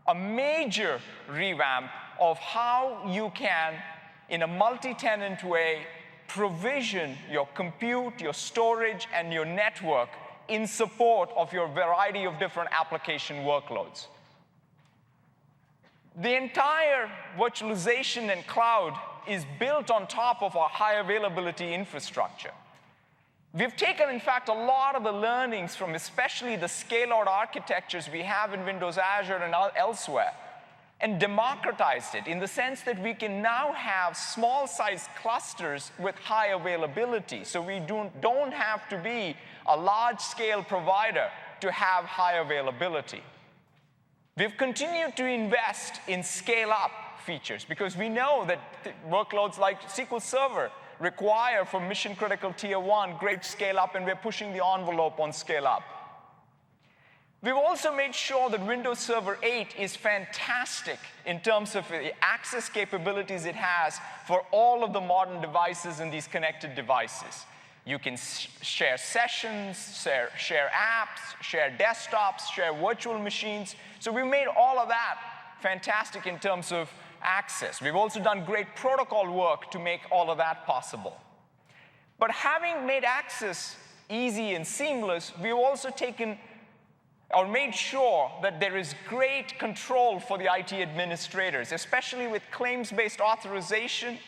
a major revamp of how you can, in a multi-tenant way, provision your compute, your storage, and your network in support of your variety of different application workloads. The entire virtualization and cloud is built on top of our high availability infrastructure. We've taken, in fact, a lot of the learnings from especially the scale-out architectures we have in Windows Azure and elsewhere, and democratized it in the sense that we can now have small-sized clusters with high availability. So we don't have to be a large-scale provider to have high availability. We've continued to invest in scale-up features because we know that workloads like SQL Server require for mission-critical Tier 1 great scale-up, and we're pushing the envelope on scale-up. We've also made sure that Windows Server 8 is fantastic in terms of the access capabilities it has for all of the modern devices and these connected devices. You can share sessions, share apps, share desktops, share virtual machines. So we made all of that fantastic in terms of access. We've also done great protocol work to make all of that possible. But having made access easy and seamless, we've also made sure that there is great control for the IT administrators, especially with claims-based authorization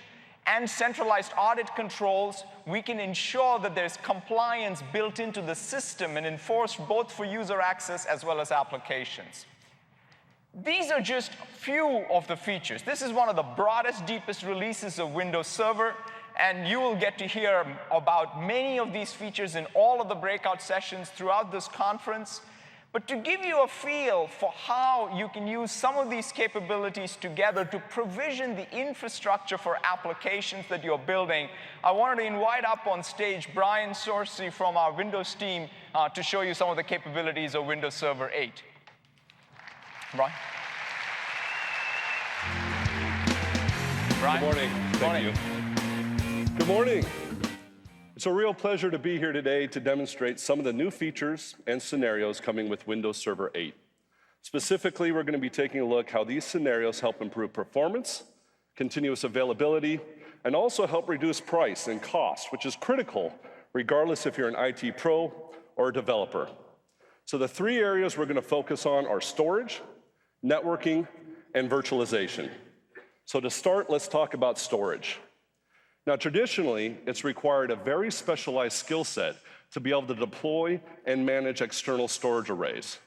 and centralized audit controls. We can ensure that there's compliance built into the system and enforced both for user access as well as applications. These are just few of the features. This is one of the broadest, deepest releases of Windows Server, and you will get to hear about many of these features in all of the breakout sessions throughout this conference. But to give you a feel for how you can use some of these capabilities together to provision the infrastructure for applications that you're building, I wanted to invite up on stage Brian Sorsey from our Windows team to show you some of the capabilities of Windows Server 8. Brian? Good morning. Thank you. Good morning. It's a real pleasure to be here today to demonstrate some of the new features and scenarios coming with Windows Server 8. Specifically, we're going to be taking a look how these scenarios help improve performance, continuous availability, and also help reduce price and cost, which is critical regardless if you're an IT pro or a developer. So the three areas we're going to focus on are storage, networking, and virtualization. So to start, let's talk about storage. Now, traditionally, it's required a very specialized skill set to be able to deploy and manage external storage arrays.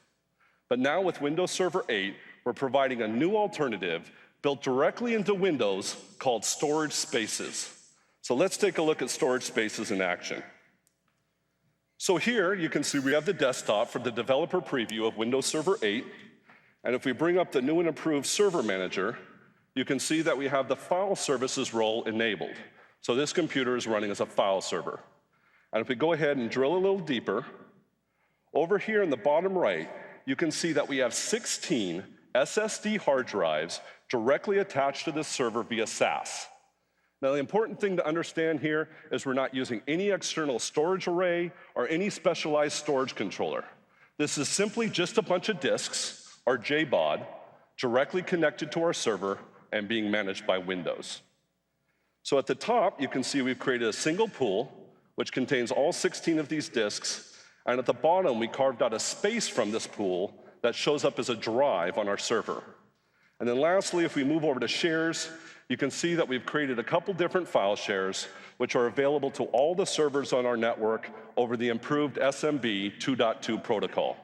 But now with Windows Server 8, we're providing a new alternative built directly into Windows called storage spaces. So let's take a look at storage spaces in action. So here you can see we have the desktop for the developer preview of Windows Server 8. And if we bring up the new and improved Server Manager, you can see that we have the file services role enabled. So this computer is running as a file server. And if we go ahead and drill a little deeper, over here in the bottom right, you can see that we have 16 SSD hard drives directly attached to this server via SAS. Now, the important thing to understand here is we're not using any external storage array or any specialized storage controller. This is simply just a bunch of disks, or JBOD, directly connected to our server and being managed by Windows. So at the top, you can see we've created a single pool, which contains all 16 of these disks. And at the bottom, we carved out a space from this pool that shows up as a drive on our server. And then lastly, if we move over to shares, you can see that we've created a couple different file shares, which are available to all the servers on our network over the improved SMB 2.2 protocol.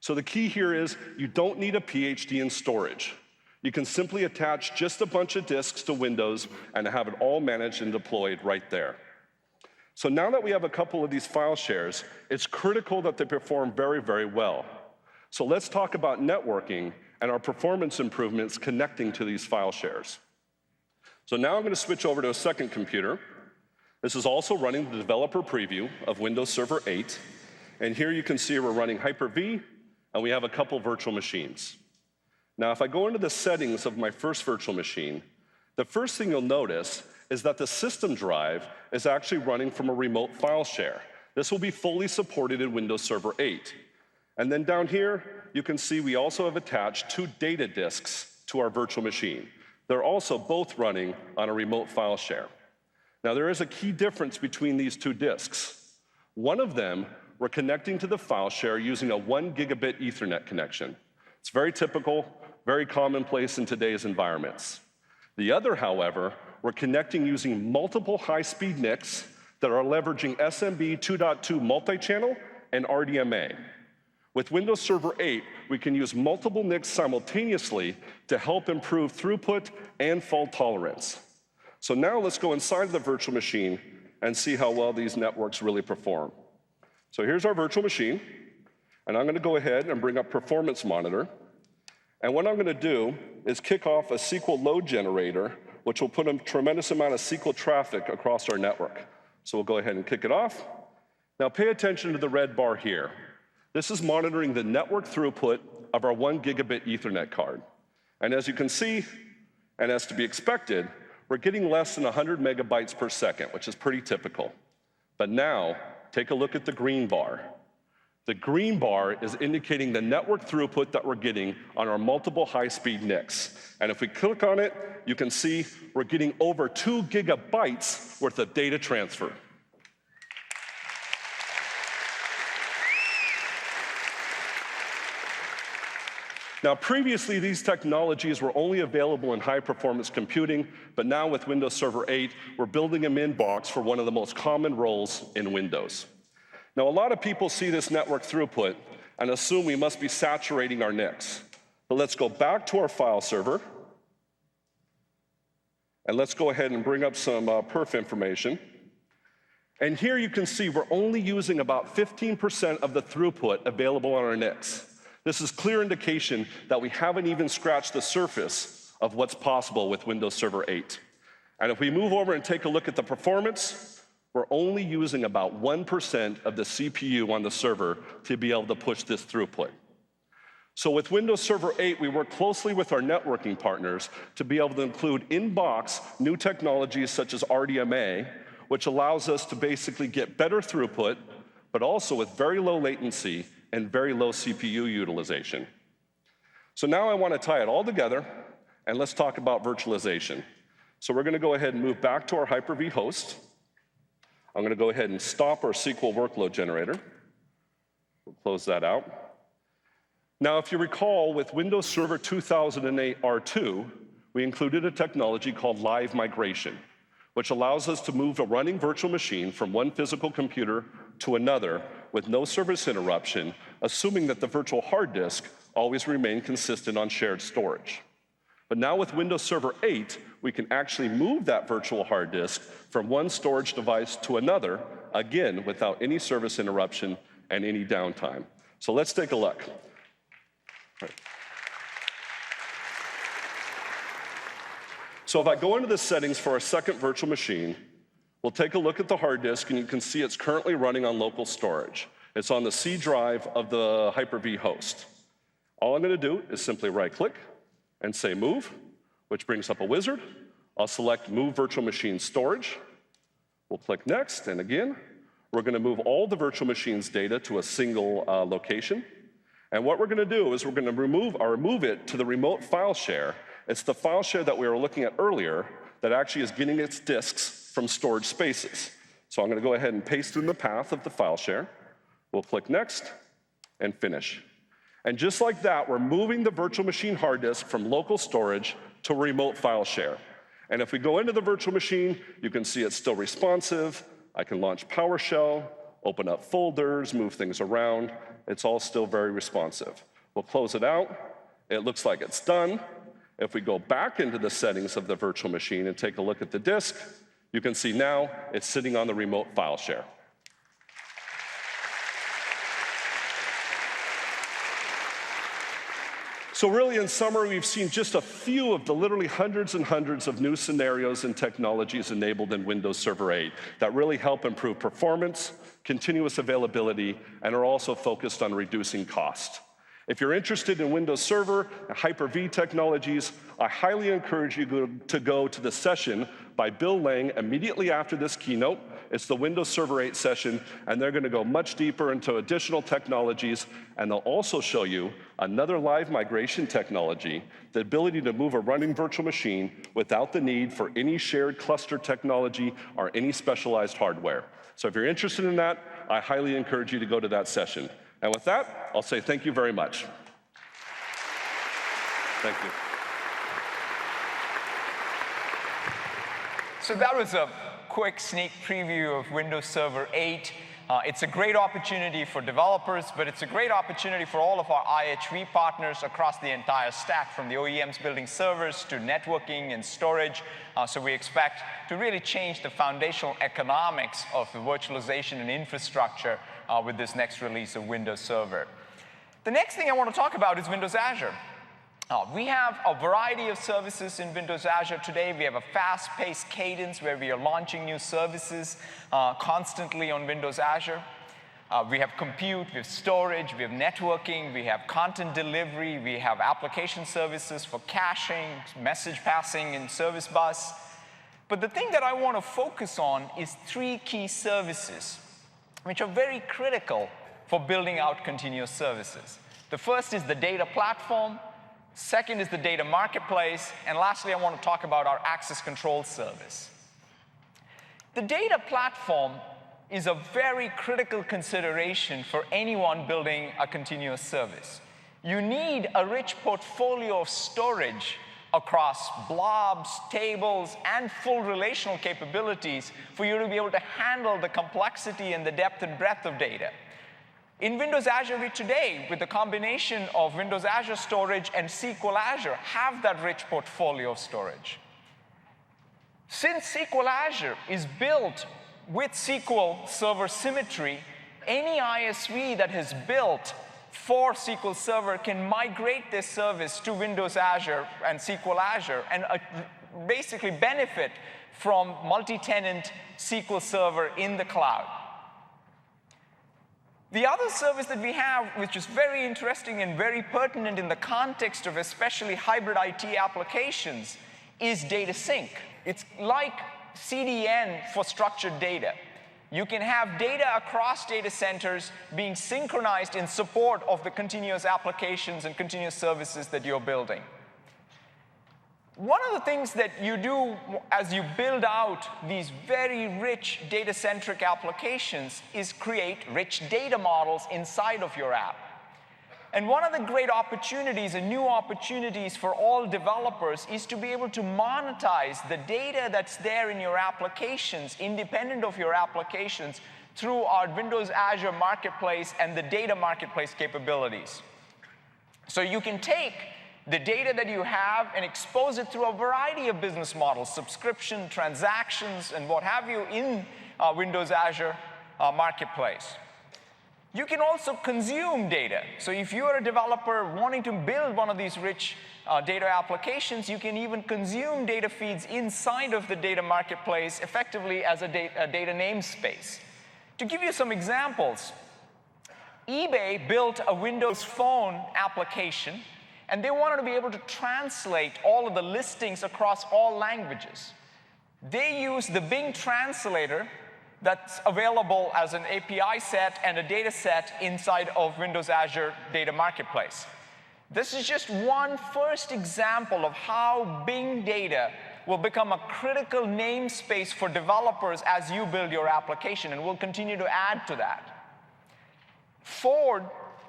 So the key here is you don't need a PhD in storage. You can simply attach just a bunch of disks to Windows and have it all managed and deployed right there. So now that we have a couple of these file shares, it's critical that they perform very, very well. So let's talk about networking and our performance improvements connecting to these file shares. So now I'm going to switch over to a second computer. This is also running the developer preview of Windows Server 8. And here you can see we're running Hyper-V, and we have a couple virtual machines. Now, if I go into the settings of my first virtual machine, the first thing you'll notice is that the system drive is actually running from a remote file share. This will be fully supported in Windows Server 8. And then down here, you can see we also have attached 2 data disks to our virtual machine. They're also both running on a remote file share. Now, there is a key difference between these 2 disks. One of them, we're connecting to the file share using a 1 gigabit Ethernet connection. It's very typical, very commonplace in today's environments. The other, however, we're connecting using multiple high-speed NICs that are leveraging SMB 2.2 multi-channel and RDMA. With Windows Server 8, we can use multiple NICs simultaneously to help improve throughput and fault tolerance. So now let's go inside the virtual machine and see how well these networks really perform. So here's our virtual machine, and I'm going to go ahead and bring up Performance Monitor. And what I'm going to do is kick off a SQL load generator, which will put a tremendous amount of SQL traffic across our network. So we'll go ahead and kick it off. Now pay attention to the red bar here. This is monitoring the network throughput of our 1 gigabit Ethernet card. And as you can see, and as to be expected, we're getting less than 100 megabytes per second, which is pretty typical. But now, take a look at the green bar. The green bar is indicating the network throughput that we're getting on our multiple high-speed NICs. And if we click on it, you can see we're getting over 2 gigabytes worth of data transfer. Now, previously, these technologies were only available in high-performance computing, but now with Windows Server 8, we're building them in box for one of the most common roles in Windows. Now, a lot of people see this network throughput and assume we must be saturating our NICs. But let's go back to our file server, and let's go ahead and bring up some perf information. And here you can see we're only using about 15% of the throughput available on our NICs. This is clear indication that we haven't even scratched the surface of what's possible with Windows Server 8. And if we move over and take a look at the performance, we're only using about 1% of the CPU on the server to be able to push this throughput. So with Windows Server 8, we work closely with our networking partners to be able to include in-box new technologies such as RDMA, which allows us to basically get better throughput, but also with very low latency and very low CPU utilization. So now I want to tie it all together, and let's talk about virtualization. So we're going to go ahead and move back to our Hyper-V host. I'm going to go ahead and stop our SQL workload generator. We'll close that out. Now, if you recall, with Windows Server 2008 R2, we included a technology called live migration, which allows us to move a running virtual machine from one physical computer to another with no service interruption, assuming that the virtual hard disk always remained consistent on shared storage. But now with Windows Server 8, we can actually move that virtual hard disk from one storage device to another, again, without any service interruption and any downtime. So let's take a look. Right. So if I go into the settings for our second virtual machine, we'll take a look at the hard disk, and you can see it's currently running on local storage. It's on the C drive of the Hyper-V host. All I'm going to do is simply right-click and say Move, which brings up a wizard. I'll select Move Virtual Machine Storage. We'll click Next, and again, we're going to move all the virtual machine's data to a single location. And what we're going to do is we're going to remove it to the remote file share. It's the file share that we were looking at earlier that actually is getting its disks from storage spaces. So I'm going to go ahead and paste in the path of the file share. We'll click Next and Finish. And just like that, we're moving the virtual machine hard disk from local storage to remote file share. And if we go into the virtual machine, you can see it's still responsive. I can launch PowerShell, open up folders, move things around. It's all still very responsive. We'll close it out. It looks like it's done. If we go back into the settings of the virtual machine and take a look at the disk, you can see now it's sitting on the remote file share. So really, in summary, we've seen just a few of the literally hundreds and hundreds of new scenarios and technologies enabled in Windows Server 8 that really help improve performance, continuous availability, and are also focused on reducing cost. If you're interested in Windows Server and Hyper-V technologies, I highly encourage you to go to the session by Bill Lang immediately after this keynote. It's the Windows Server 8 session, and they're going to go much deeper into additional technologies, and they'll also show you another live migration technology, the ability to move a running virtual machine without the need for any shared cluster technology or any specialized hardware. So if you're interested in that, I highly encourage you to go to that session. And with that, I'll say thank you very much. Thank you. So that was a quick sneak preview of Windows Server 8. It's a great opportunity for developers, but it's a great opportunity for all of our IHV partners across the entire stack, from the OEMs building servers to networking and storage. So we expect to really change the foundational economics of the virtualization and infrastructure with this next release of Windows Server. The next thing I want to talk about is Windows Azure. We have a variety of services in Windows Azure today. We have a fast-paced cadence where we are launching new services constantly on Windows Azure. We have compute, we have storage, we have networking, we have content delivery, we have application services for caching, message passing, and service bus. But the thing that I want to focus on is 3 key services, which are very critical for building out continuous services. The first is the data platform. Second is the data marketplace. And lastly, I want to talk about our access control service. The data platform is a very critical consideration for anyone building a continuous service. You need a rich portfolio of storage across blobs, tables, and full relational capabilities for you to be able to handle the complexity and the depth and breadth of data. In Windows Azure, we today, with the combination of Windows Azure Storage and SQL Azure, have that rich portfolio of storage. Since SQL Azure is built with SQL Server symmetry, any ISV that has built for SQL Server can migrate this service to Windows Azure and SQL Azure and basically benefit from multi-tenant SQL Server in the cloud. The other service that we have, which is very interesting and very pertinent in the context of especially hybrid IT applications, is data sync. It's like CDN for structured data. You can have data across data centers being synchronized in support of the continuous applications and continuous services that you're building. One of the things that you do as you build out these very rich data-centric applications is create rich data models inside of your app. And one of the great opportunities and new opportunities for all developers is to be able to monetize the data that's there in your applications, independent of your applications, through our Windows Azure Marketplace and the data marketplace capabilities. So you can take the data that you have and expose it through a variety of business models, subscription, transactions, and what have you in Windows Azure Marketplace. You can also consume data. So if you're a developer wanting to build one of these rich data applications, you can even consume data feeds inside of the data marketplace effectively as a data namespace. To give you some examples, eBay built a Windows Phone application, and they wanted to be able to translate all of the listings across all languages. They used the Bing translator that's available as an API set and a data set inside of Windows Azure Data Marketplace. This is just one first example of how Bing data will become a critical namespace for developers as you build your application, and we'll continue to add to that. Ford,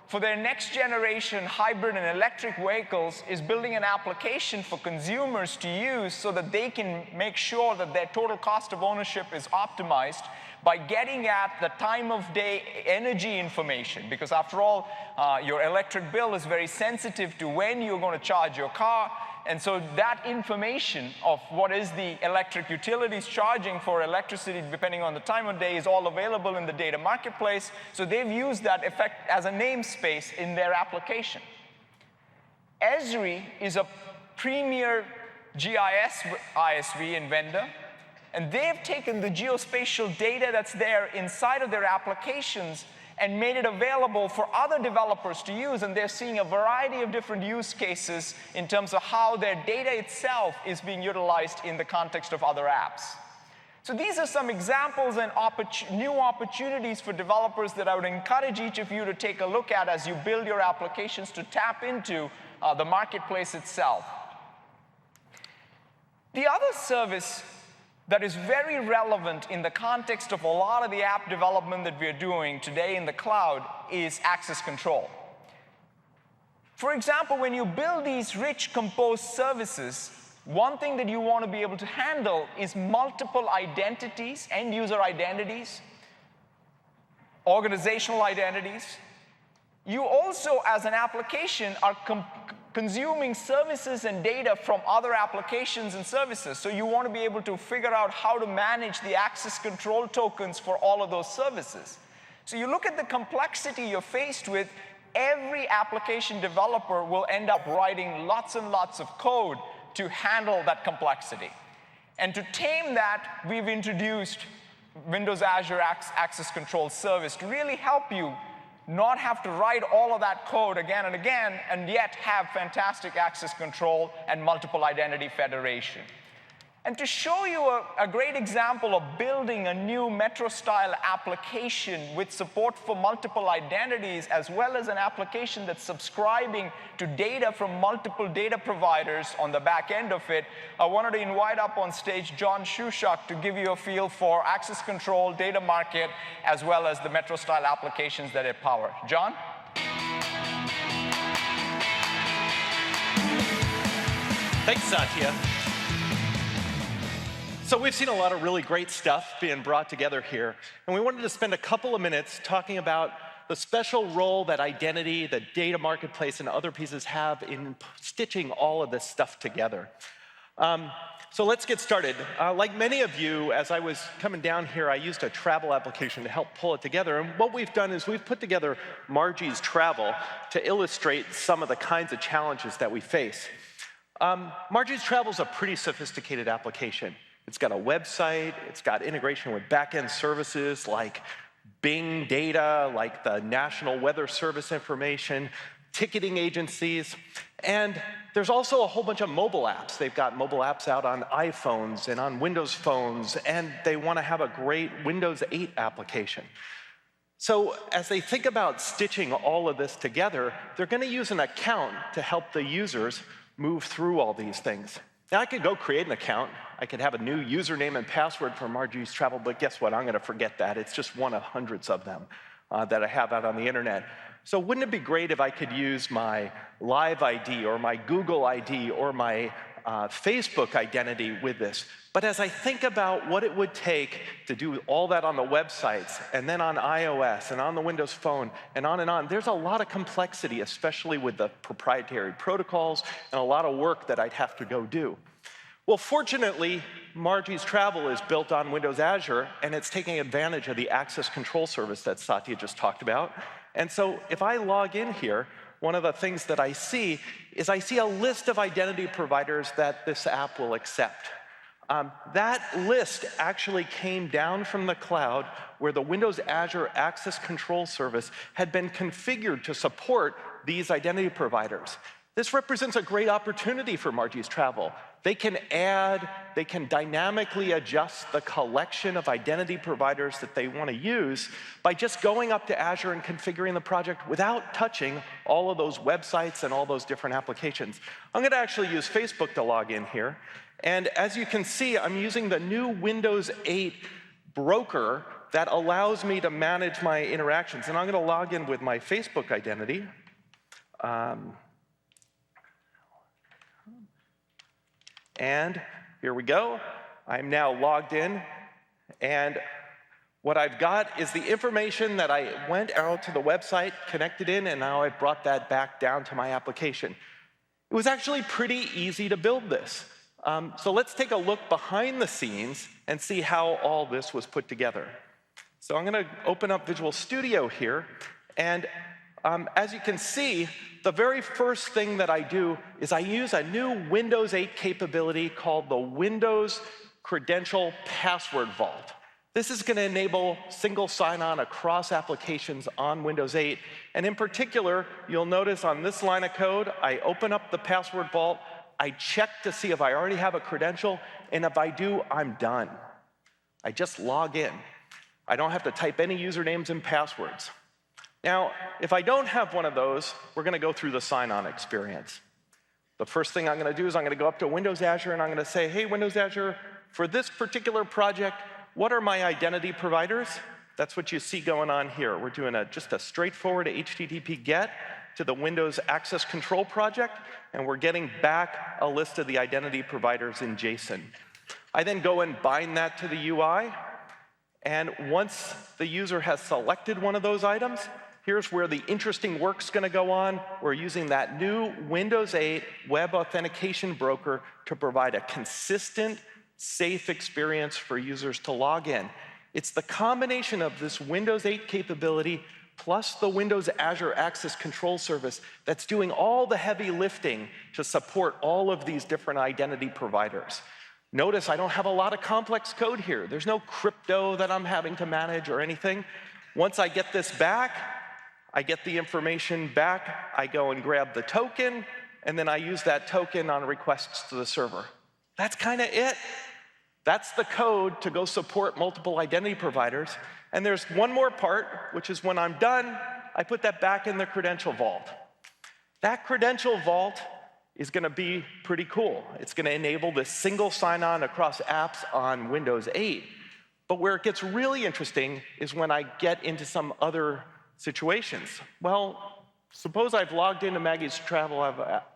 for their next generation hybrid and electric vehicles, is building an application for consumers to use so that they can make sure that their total cost of ownership is optimized by getting at the time of day energy information. Because after all, your electric bill is very sensitive to when you're going to charge your car. And so that information of what is the electric utilities charging for electricity depending on the time of day is all available in the data marketplace. So they've used that effect as a namespace in their application. Esri is a premier GIS ISV and vendor, and they've taken the geospatial data that's there inside of their applications and made it available for other developers to use, and they're seeing a variety of different use cases in terms of how their data itself is being utilized in the context of other apps. So these are some examples and new opportunities for developers that I would encourage each of you to take a look at as you build your applications to tap into the marketplace itself. The other service that is very relevant in the context of a lot of the app development that we're doing today in the cloud is access control. For example, when you build these rich composed services, one thing that you want to be able to handle is multiple identities, end user identities, organizational identities. You also, as an application, are consuming services and data from other applications and services. So you want to be able to figure out how to manage the access control tokens for all of those services. So you look at the complexity you're faced with, every application developer will end up writing lots and lots of code to handle that complexity. And to tame that, we've introduced Windows Azure Access Control Service to really help you not have to write all of that code again and again, and yet have fantastic access control and multiple identity federation. And to show you a great example of building a new Metro-style application with support for multiple identities, as well as an application that's subscribing to data from multiple data providers on the back end of it, I wanted to invite up on stage John Shushak to give you a feel for access control, data market, as well as the Metro-style applications that it powers. John? Thanks, Satya. So we've seen a lot of really great stuff being brought together here, and we wanted to spend a couple of minutes talking about the special role that identity, the data marketplace, and other pieces have in stitching all of this stuff together. So let's get started. Like many of you, as I was coming down here, I used a travel application to help pull it together, and what we've done is we've put together Margie's Travel to illustrate some of the kinds of challenges that we face. Margie's Travel is a pretty sophisticated application. It's got a website, it's got integration with back-end services like Bing data, like the National Weather Service information, ticketing agencies, and there's also a whole bunch of mobile apps. They've got mobile apps out on iPhones and on Windows phones, and they want to have a great Windows 8 application. So as they think about stitching all of this together, they're going to use an account to help the users move through all these things. Now, I could go create an account. I could have a new username and password for Margie's Travel, but guess what? I'm going to forget that. It's just one of hundreds of them that I have out on the internet. So wouldn't it be great if I could use my Live ID or my Google ID or my Facebook identity with this? But as I think about what it would take to do all that on the websites and then on iOS and on the Windows Phone and on, there's a lot of complexity, especially with the proprietary protocols and a lot of work that I'd have to go do. Well, fortunately, Margie's Travel is built on Windows Azure, and it's taking advantage of the access control service that Satya just talked about. And so if I log in here, one of the things that I see is I see a list of identity providers that this app will accept. That list actually came down from the cloud where the Windows Azure Access Control Service had been configured to support these identity providers. This represents a great opportunity for Margie's Travel. They can add, they can dynamically adjust the collection of identity providers that they want to use by just going up to Azure and configuring the project without touching all of those websites and all those different applications. I'm going to actually use Facebook to log in here. And as you can see, I'm using the new Windows 8 broker that allows me to manage my interactions. And I'm going to log in with my Facebook identity. And here we go. I'm now logged in. And what I've got is the information that I went out to the website, connected in, and now I've brought that back down to my application. It was actually pretty easy to build this. So let's take a look behind the scenes and see how all this was put together. So I'm going to open up Visual Studio here, and as you can see, the very first thing that I do is I use a new Windows 8 capability called the Windows Credential Password Vault. This is going to enable single sign-on across applications on Windows 8, and in particular, you'll notice on this line of code, I open up the password vault, I check to see if I already have a credential, and if I do, I'm done. I just log in. I don't have to type any usernames and passwords. Now, if I don't have one of those, we're going to go through the sign-on experience. The first thing I'm going to do is I'm going to go up to Windows Azure, and I'm going to say, hey, Windows Azure, for this particular project, what are my identity providers? That's what you see going on here. We're doing just a straightforward HTTP GET to the Windows Access Control project, and we're getting back a list of the identity providers in JSON. I then go and bind that to the UI, And once the user has selected one of those items, here's where the interesting work's going to go on. We're using that new Windows 8 web authentication broker to provide a consistent, safe experience for users to log in. It's the combination of this Windows 8 capability plus the Windows Azure Access Control Service that's doing all the heavy lifting to support all of these different identity providers. Notice I don't have a lot of complex code here. There's no crypto that I'm having to manage or anything. Once I get this back, I get the information back, I go and grab the token, and then I use that token on requests to the server. That's kind of it. That's the code to go support multiple identity providers. And there's one more part, which is when I'm done, I put that back in the credential vault. That credential vault is going to be pretty cool. It's going to enable this single sign-on across apps on Windows 8. But where it gets really interesting is when I get into some other situations. Well, suppose I've logged into Maggie's Travel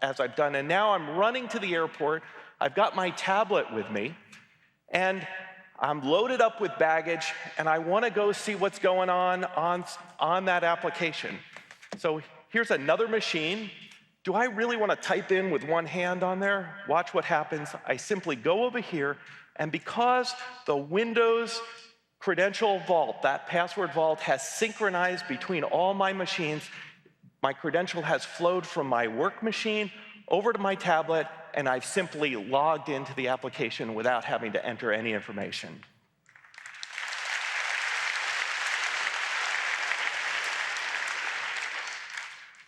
as I've done, and now I'm running to the airport. I've got my tablet with me, and I'm loaded up with baggage, and I want to go see what's going on that application. So here's another machine. Do I really want to type in with one hand on there? Watch what happens. I simply go over here, and because the Windows credential vault, that password vault, has synchronized between all my machines, my credential has flowed from my work machine over to my tablet, and I've simply logged into the application without having to enter any information.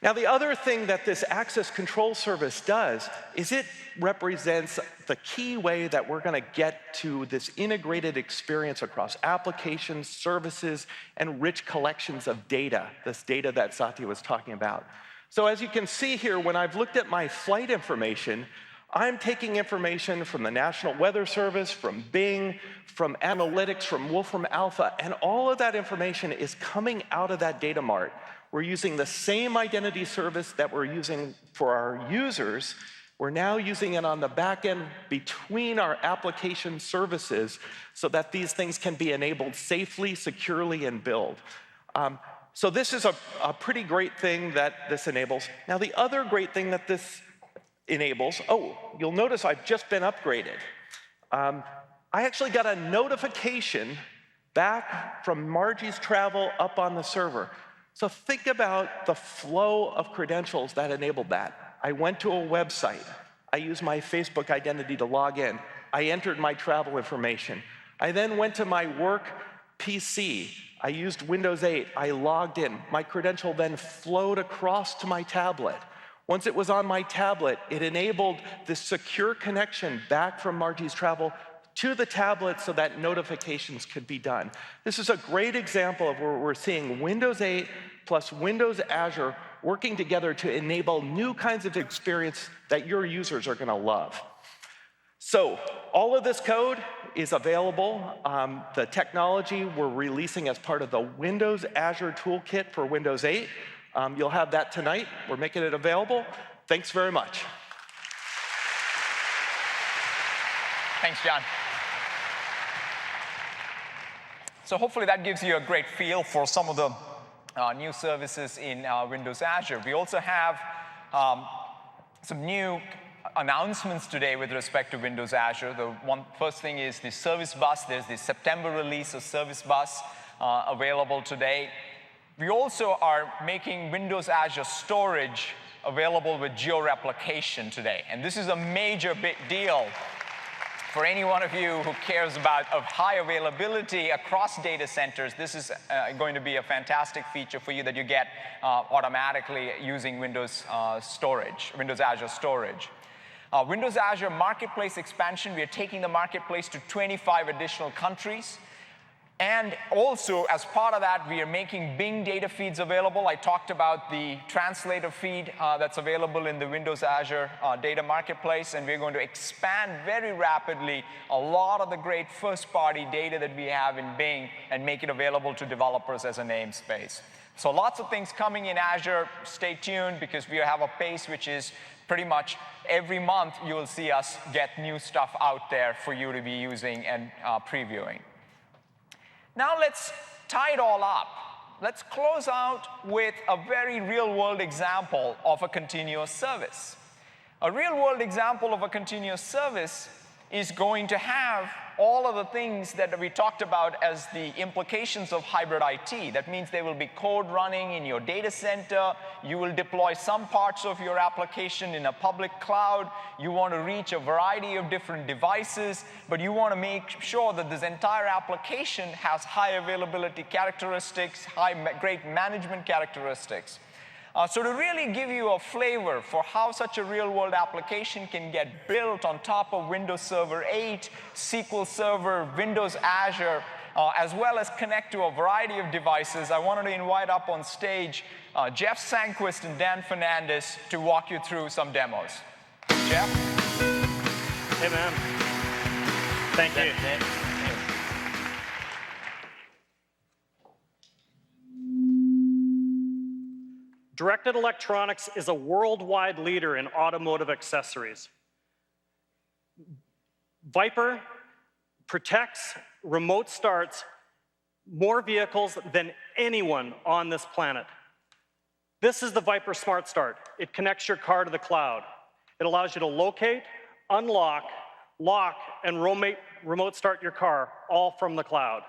Now, the other thing that this access control service does is it represents the key way that we're going to get to this integrated experience across applications, services, and rich collections of data, this data that Satya was talking about. So as you can see here, when I've looked at my flight information, I'm taking information from the National Weather Service, from Bing, from analytics, from Wolfram Alpha, and all of that information is coming out of that data mart. We're using the same identity service that we're using for our users. We're now using it on the back end between our application services so that these things can be enabled safely, securely, and build. So this is a pretty great thing that this enables. Now, the other great thing that this enables, you'll notice I've just been upgraded. I actually got a notification back from Margie's Travel up on the server. So think about the flow of credentials that enabled that. I went to a website. I used my Facebook identity to log in. I entered my travel information. I then went to my work PC. I used Windows 8. I logged in. My credential then flowed across to my tablet. Once it was on my tablet, it enabled this secure connection back from Margie's Travel to the tablet so that notifications could be done. This is a great example of where we're seeing Windows 8 plus Windows Azure working together to enable new kinds of experience that your users are going to love. So all of this code is available. The technology we're releasing as part of the Windows Azure Toolkit for Windows 8. You'll have that tonight. We're making it available. Thanks very much. Thanks, John. So hopefully that gives you a great feel for some of the new services in Windows Azure. We also have some new announcements today with respect to Windows Azure. The first thing is the Service Bus. There's the September release of Service Bus available today. We also are making Windows Azure Storage available with geo-replication today. And this is a major big deal for any one of you who cares about high availability across data centers. This is going to be a fantastic feature for you that you get automatically using Windows Azure Storage. Windows Azure Marketplace expansion, we are taking the Marketplace to 25 additional countries. And also, as part of that, we are making Bing data feeds available. I talked about the translator feed that's available in the Windows Azure Data Marketplace, and we're going to expand very rapidly a lot of the great first-party data that we have in Bing and make it available to developers as a namespace. So lots of things coming in Azure. Stay tuned, because we have a pace which is pretty much every month you will see us get new stuff out there for you to be using and previewing. Now let's tie it all up. Let's close out with a very real-world example of a continuous service. A real-world example of a continuous service is going to have all of the things that we talked about as the implications of hybrid IT. That means there will be code running in your data center. You will deploy some parts of your application in a public cloud. You want to reach a variety of different devices, but you want to make sure that this entire application has high availability characteristics, great management characteristics. So to really give you a flavor for how such a real-world application can get built on top of Windows Server 8, SQL Server, Windows Azure, as well as connect to a variety of devices, I wanted to invite up on stage Jeff Sanquist and Dan Fernandez to walk you through some demos. Jeff? Hey, man. Thank you. Directed Electronics is a worldwide leader in automotive accessories. Viper protects, remote starts more vehicles than anyone on this planet. This is the Viper Smart Start. It connects your car to the cloud. It allows you to locate, unlock, lock, and remote start your car all from the cloud.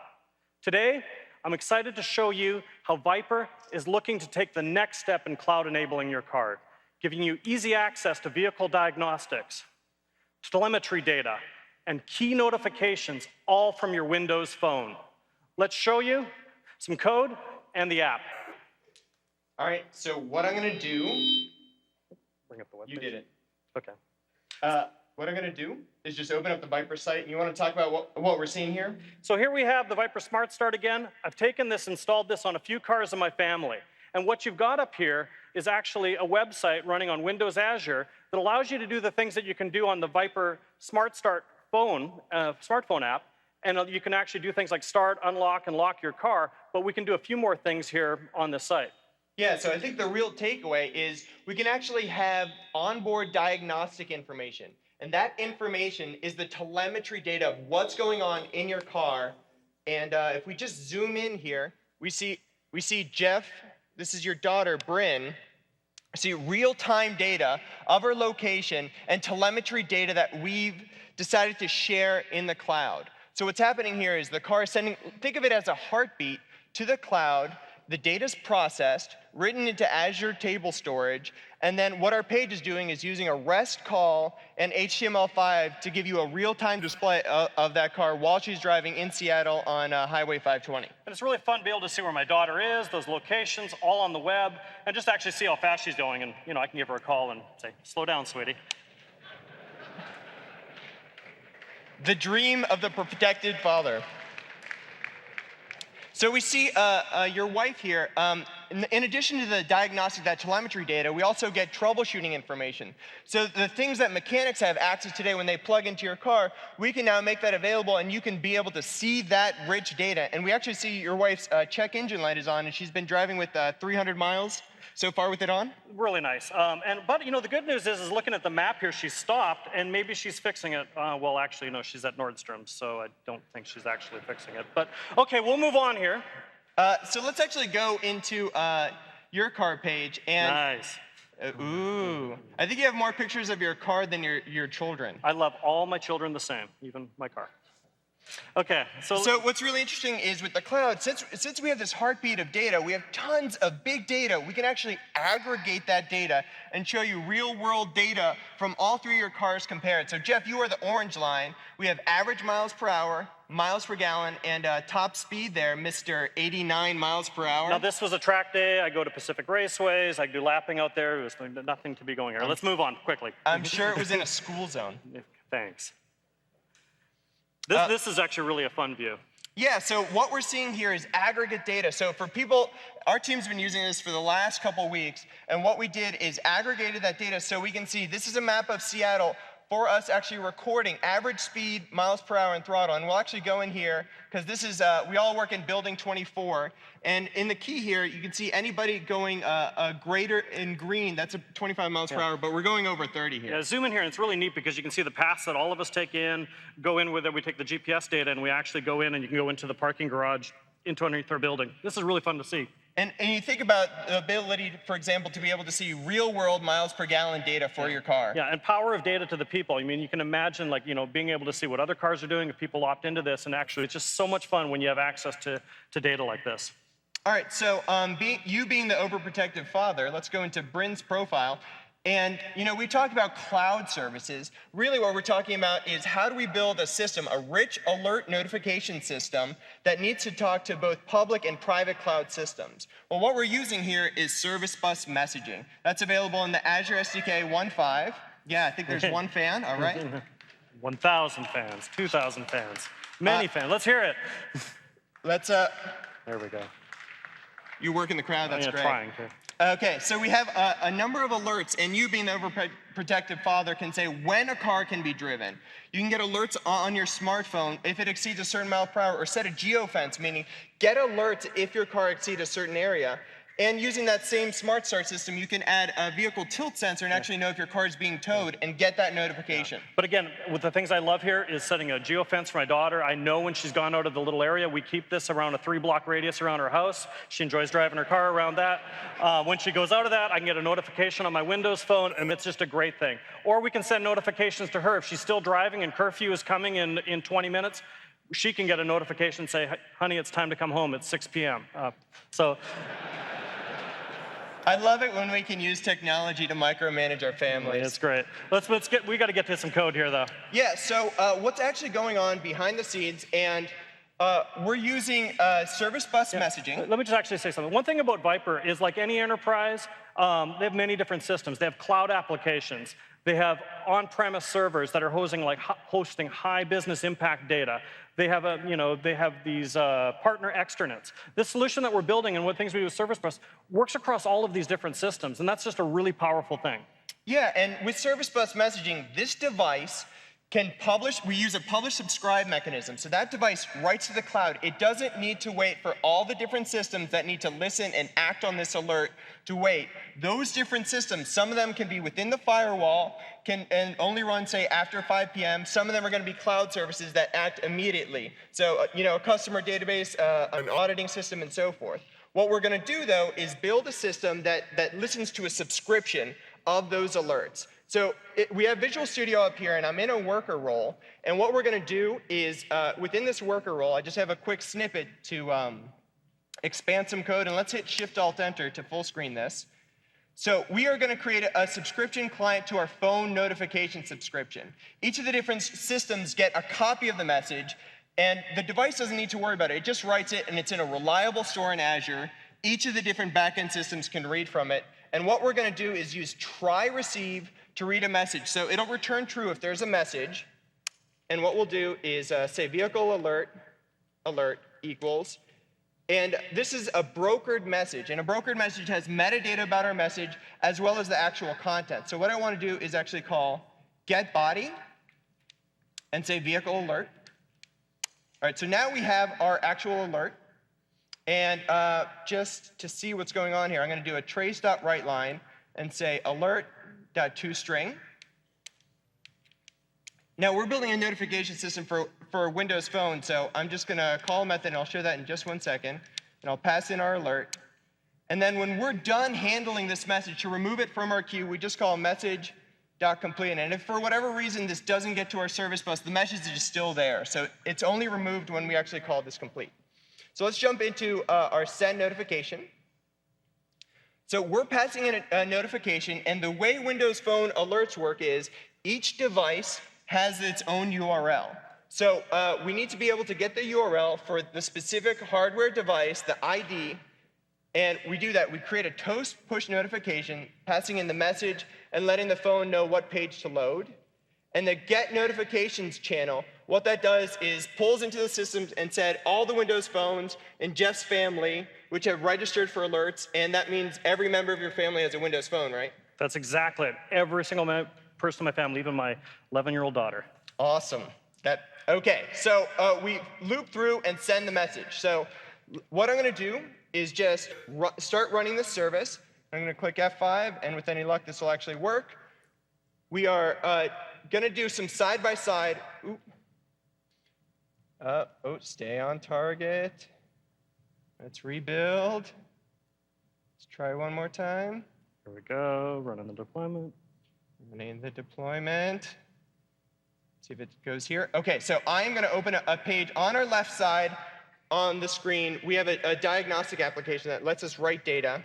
Today, I'm excited to show you how Viper is looking to take the next step in cloud enabling your car, giving you easy access to vehicle diagnostics, telemetry data, and key notifications all from your Windows phone. Let's show you some code and the app. All right, so what I'm going to do, Bring up the web you page. did it. Okay. What I'm going to do is just open up the Viper site. And you want to talk about what we're seeing here? So here we have the Viper Smart Start again. I've taken this, installed this on a few cars in my family. And what you've got up here is actually a website running on Windows Azure that allows you to do the things that you can do on the Viper Smart Start phone, smartphone app. And you can actually do things like start, unlock, and lock your car. But we can do a few more things here on this site. Yeah, so I think the real takeaway is we can actually have onboard diagnostic information. And that information is the telemetry data of what's going on in your car. And if we just zoom in here, we see Jeff, this is your daughter, Bryn. See real-time data of her location and telemetry data that we've decided to share in the cloud. So what's happening here is the car is sending, think of it as a heartbeat to the cloud. The data's processed, written into Azure table storage, and then what our page is doing is using a REST call and HTML5 to give you a real-time display of that car while she's driving in Seattle on Highway 520. And it's really fun to be able to see where my daughter is, those locations, all on the web, and just actually see how fast she's going. And I can give her a call and say, slow down, sweetie. The dream of the protected father. So we see your wife here. In addition to the diagnostic, that telemetry data, we also get troubleshooting information. So the things that mechanics have access today when they plug into your car, we can now make that available, and you can be able to see that rich data. And we actually see your wife's check engine light is on, and she's been driving with 300 miles so far with it on. Really nice. But the good news is looking at the map here, she's stopped, and maybe she's fixing it. Well, actually, no, she's at Nordstrom's, so I don't think she's actually fixing it. But okay, we'll move on here. So let's actually go into your car page. And, nice. Ooh. I think you have more pictures of your car than your children. I love all my children the same, even my car. Okay, so what's really interesting is with the cloud, since we have this heartbeat of data, we have tons of big data. We can actually aggregate that data and show you real-world data from all three of your cars compared. So Jeff, you are the orange line. We have average miles per hour, miles per gallon, and top speed there, Mr. 89 miles per hour. Now this was a track day. I go to Pacific Raceways. I do lapping out there. It was nothing to be going here. Let's move on quickly. I'm sure it was in a school zone. Thanks. This is actually really a fun view. Yeah, so what we're seeing here is aggregate data. So for people, our team's been using this for the last couple weeks, and what we did is aggregated that data so we can see this is a map of Seattle for us actually recording average speed, miles per hour, and throttle. And we'll actually go in here, because this is, we all work in building 24. And in the key here, you can see anybody going greater in green, that's 25 miles per hour, but we're going over 30 here. Yeah, zoom in here, and it's really neat because you can see the paths that all of us take in, go in with it, we take the GPS data, and we actually go in, and you can go into the parking garage, into underneath our building. This is really fun to see. And you think about the ability, for example, to be able to see real-world miles per gallon data for your car. Yeah, and power of data to the people. I mean, you can imagine, like, being able to see what other cars are doing if people opt into this, and actually, it's just so much fun when you have access to data like this. All right, so you being the overprotective father, let's go into Bryn's profile. And we talked about cloud services. Really what we're talking about is how do we build a system, a rich alert notification system that needs to talk to both public and private cloud systems. Well, what we're using here is service bus messaging. That's available in the Azure SDK 1.5. Yeah, I think there's one fan, all right? 1,000 fans, 2,000 fans, many fans. Let's hear it. Let's, There we go. You work in the crowd, that's great. Trying to. Okay, so we have a number of alerts, and you being the overprotective father can say when a car can be driven. You can get alerts on your smartphone if it exceeds a certain mile per hour, or set a geofence, meaning get alerts if your car exceeds a certain area. And using that same Smart Start system, you can add a vehicle tilt sensor and actually know if your car is being towed and get that notification. But again, with the things I love here is setting a geofence for my daughter. I know when she's gone out of the little area, we keep this around a 3-block radius around her house. She enjoys driving her car around that. When she goes out of that, I can get a notification on my Windows phone, and it's just a great thing. Or we can send notifications to her. If she's still driving and curfew is coming in 20 minutes, she can get a notification and say, honey, it's time to come home. It's 6 p.m. I love it when we can use technology to micromanage our families. It's great. We got to get to some code here, though. Yeah, so what's actually going on behind the scenes, and we're using service bus messaging. Let me just actually say something. One thing about Viper is, like any enterprise, they have many different systems. They have cloud applications. They have on-premise servers that are hosting high business impact data. They have these partner extranets. This solution that we're building and what things we do with Service Bus works across all of these different systems, and that's just a really powerful thing. Yeah, and with Service Bus messaging, this device can publish. We use a publish-subscribe mechanism. So that device writes to the cloud. It doesn't need to wait for all the different systems that need to listen and act on this alert to wait. Those different systems, some of them can be within the firewall and only run, say, after 5 p.m. Some of them are going to be cloud services that act immediately. So, a customer database, an auditing system, and so forth. What we're going to do, though, is build a system that listens to a subscription of those alerts. So we have Visual Studio up here, and I'm in a worker role. And what we're going to do is, within this worker role, I just have a quick snippet to expand some code. And let's hit Shift-Alt-Enter to full screen this. So we are going to create a subscription client to our phone notification subscription. Each of the different systems get a copy of the message, and the device doesn't need to worry about it. It just writes it, and it's in a reliable store in Azure. Each of the different backend systems can read from it. And what we're going to do is use try receive to read a message. So it'll return true if there's a message. And what we'll do is say vehicle alert equals. And this is a brokered message. And a brokered message has metadata about our message as well as the actual content. So what I want to do is actually call get body and say vehicle alert. All right, so now we have our actual alert. And just to see what's going on here, I'm going to do a trace.writeLine and say alert.toString. Now we're building a notification system for Windows Phone, so I'm just going to call a method, and I'll show that in just 1 second. And I'll pass in our alert. And then when we're done handling this message, to remove it from our queue, we just call message.complete. And if for whatever reason this doesn't get to our service bus, the message is still there. So it's only removed when we actually call this complete. So let's jump into our send notification. So we're passing in a notification, and the way Windows Phone alerts work is each device has its own URL. So we need to be able to get the URL for the specific hardware device, the ID, and we do that. We create a toast push notification, passing in the message and letting the phone know what page to load. And the get notifications channel, what that does is pulls into the systems and said all the Windows phones in Jeff's family, which have registered for alerts, and that means every member of your family has a Windows phone, right? That's exactly it. Every single person in my family, even my 11-year-old daughter. Awesome. Okay, so we loop through and send the message. So what I'm going to do is just start running this service. I'm going to click F5, and with any luck, this will actually work. We are going to do some side-by-side. Stay on target. Let's rebuild. Let's try one more time. Here we go, running the deployment. Running the deployment. See if it goes here. Okay, so I'm going to open a page on our left side on the screen. We have a diagnostic application that lets us write data.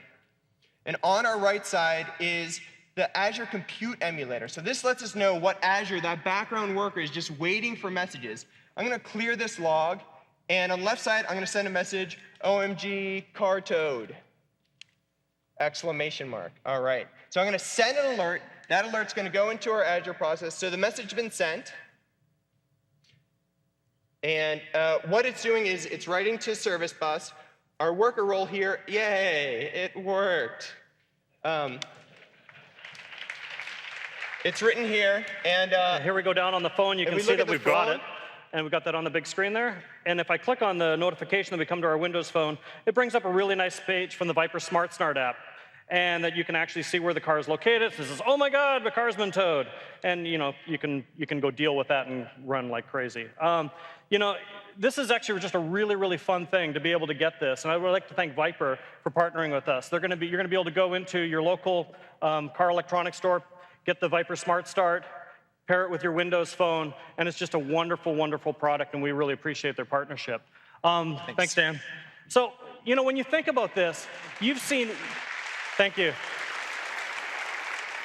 And on our right side is the Azure Compute Emulator. So this lets us know what Azure, that background worker, is just waiting for messages. I'm going to clear this log. And on the left side, I'm going to send a message, OMG, car towed. Exclamation mark. All right. So I'm going to send an alert. That alert's going to go into our Azure process. So the message has been sent. And what it's doing is it's writing to service bus. Our worker role here, yay, it worked. It's written here. And here we go down on the phone. You can see that we've got it. And we've got that on the big screen there. And if I click on the notification that we come to our Windows phone, it brings up a really nice page from the Viper Smart Start app. And that you can actually see where the car is located. It says, oh my God, the car's been towed. And you can go deal with that and run like crazy. This is actually just a really, really fun thing to be able to get this. And I would like to thank Viper for partnering with us. You're going to be able to go into your local car electronics store, get the Viper Smart Start, pair it with your Windows phone, and it's just a wonderful, wonderful product, and we really appreciate their partnership. Thanks, Dan. So, when you think about this, you've seen, thank you.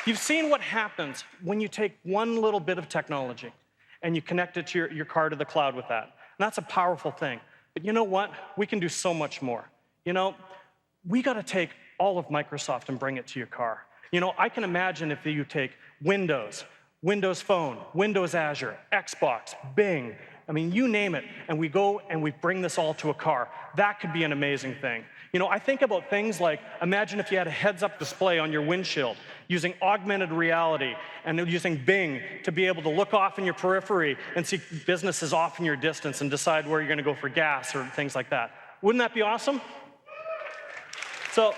You've seen what happens when you take one little bit of technology and you connect it to your car to the cloud with that. And that's a powerful thing. But you know what? We can do so much more. We got to take all of Microsoft and bring it to your car. I can imagine if you take Windows Phone, Windows Azure, Xbox, Bing, you name it, and we go and we bring this all to a car. That could be an amazing thing. I think about things like, imagine if you had a heads-up display on your windshield using augmented reality and using Bing to be able to look off in your periphery and see businesses off in your distance and decide where you're going to go for gas or things like that. Wouldn't that be awesome? So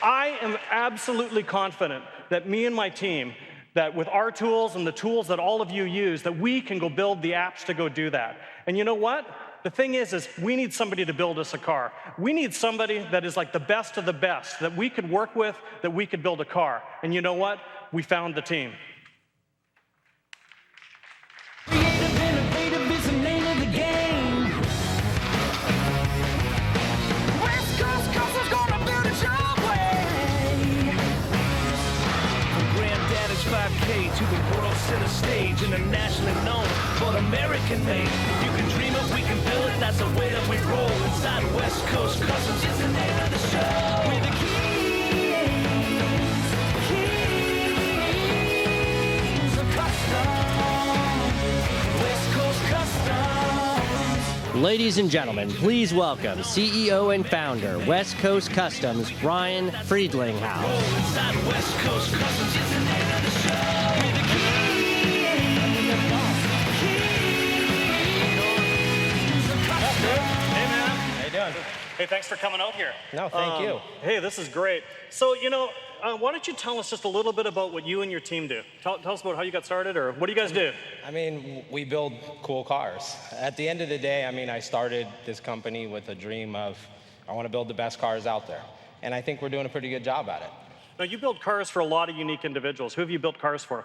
I am absolutely confident that me and my team, that with our tools and the tools that all of you use, that we can go build the apps to go do that. And you know what? The thing is we need somebody to build us a car. We need somebody that is like the best of the best, that we could work with, that we could build a car. And you know what? We found the team. Creative, innovative is the name of the game. West Coast Customs gonna build it your way. From granddaddy's 5K to the world center stage, internationally known, but American made. You can dream it, we can build it, that's the way that we roll. Inside West Coast Customs is the name of the show. We're the kings of customs. West Coast Customs. Ladies and gentlemen, please welcome CEO and founder, West Coast Customs, Brian Friedlinghouse. Inside West Coast Customs is the name of the show. We're the Hey, thanks for coming out here. No, thank you. Hey, this is great. So, why don't you tell us just a little bit about what you and your team do? Tell us about how you got started, or what do you guys do? We build cool cars. At the end of the day, I started this company with a dream of, I want to build the best cars out there. And I think we're doing a pretty good job at it. Now, you build cars for a lot of unique individuals. Who have you built cars for?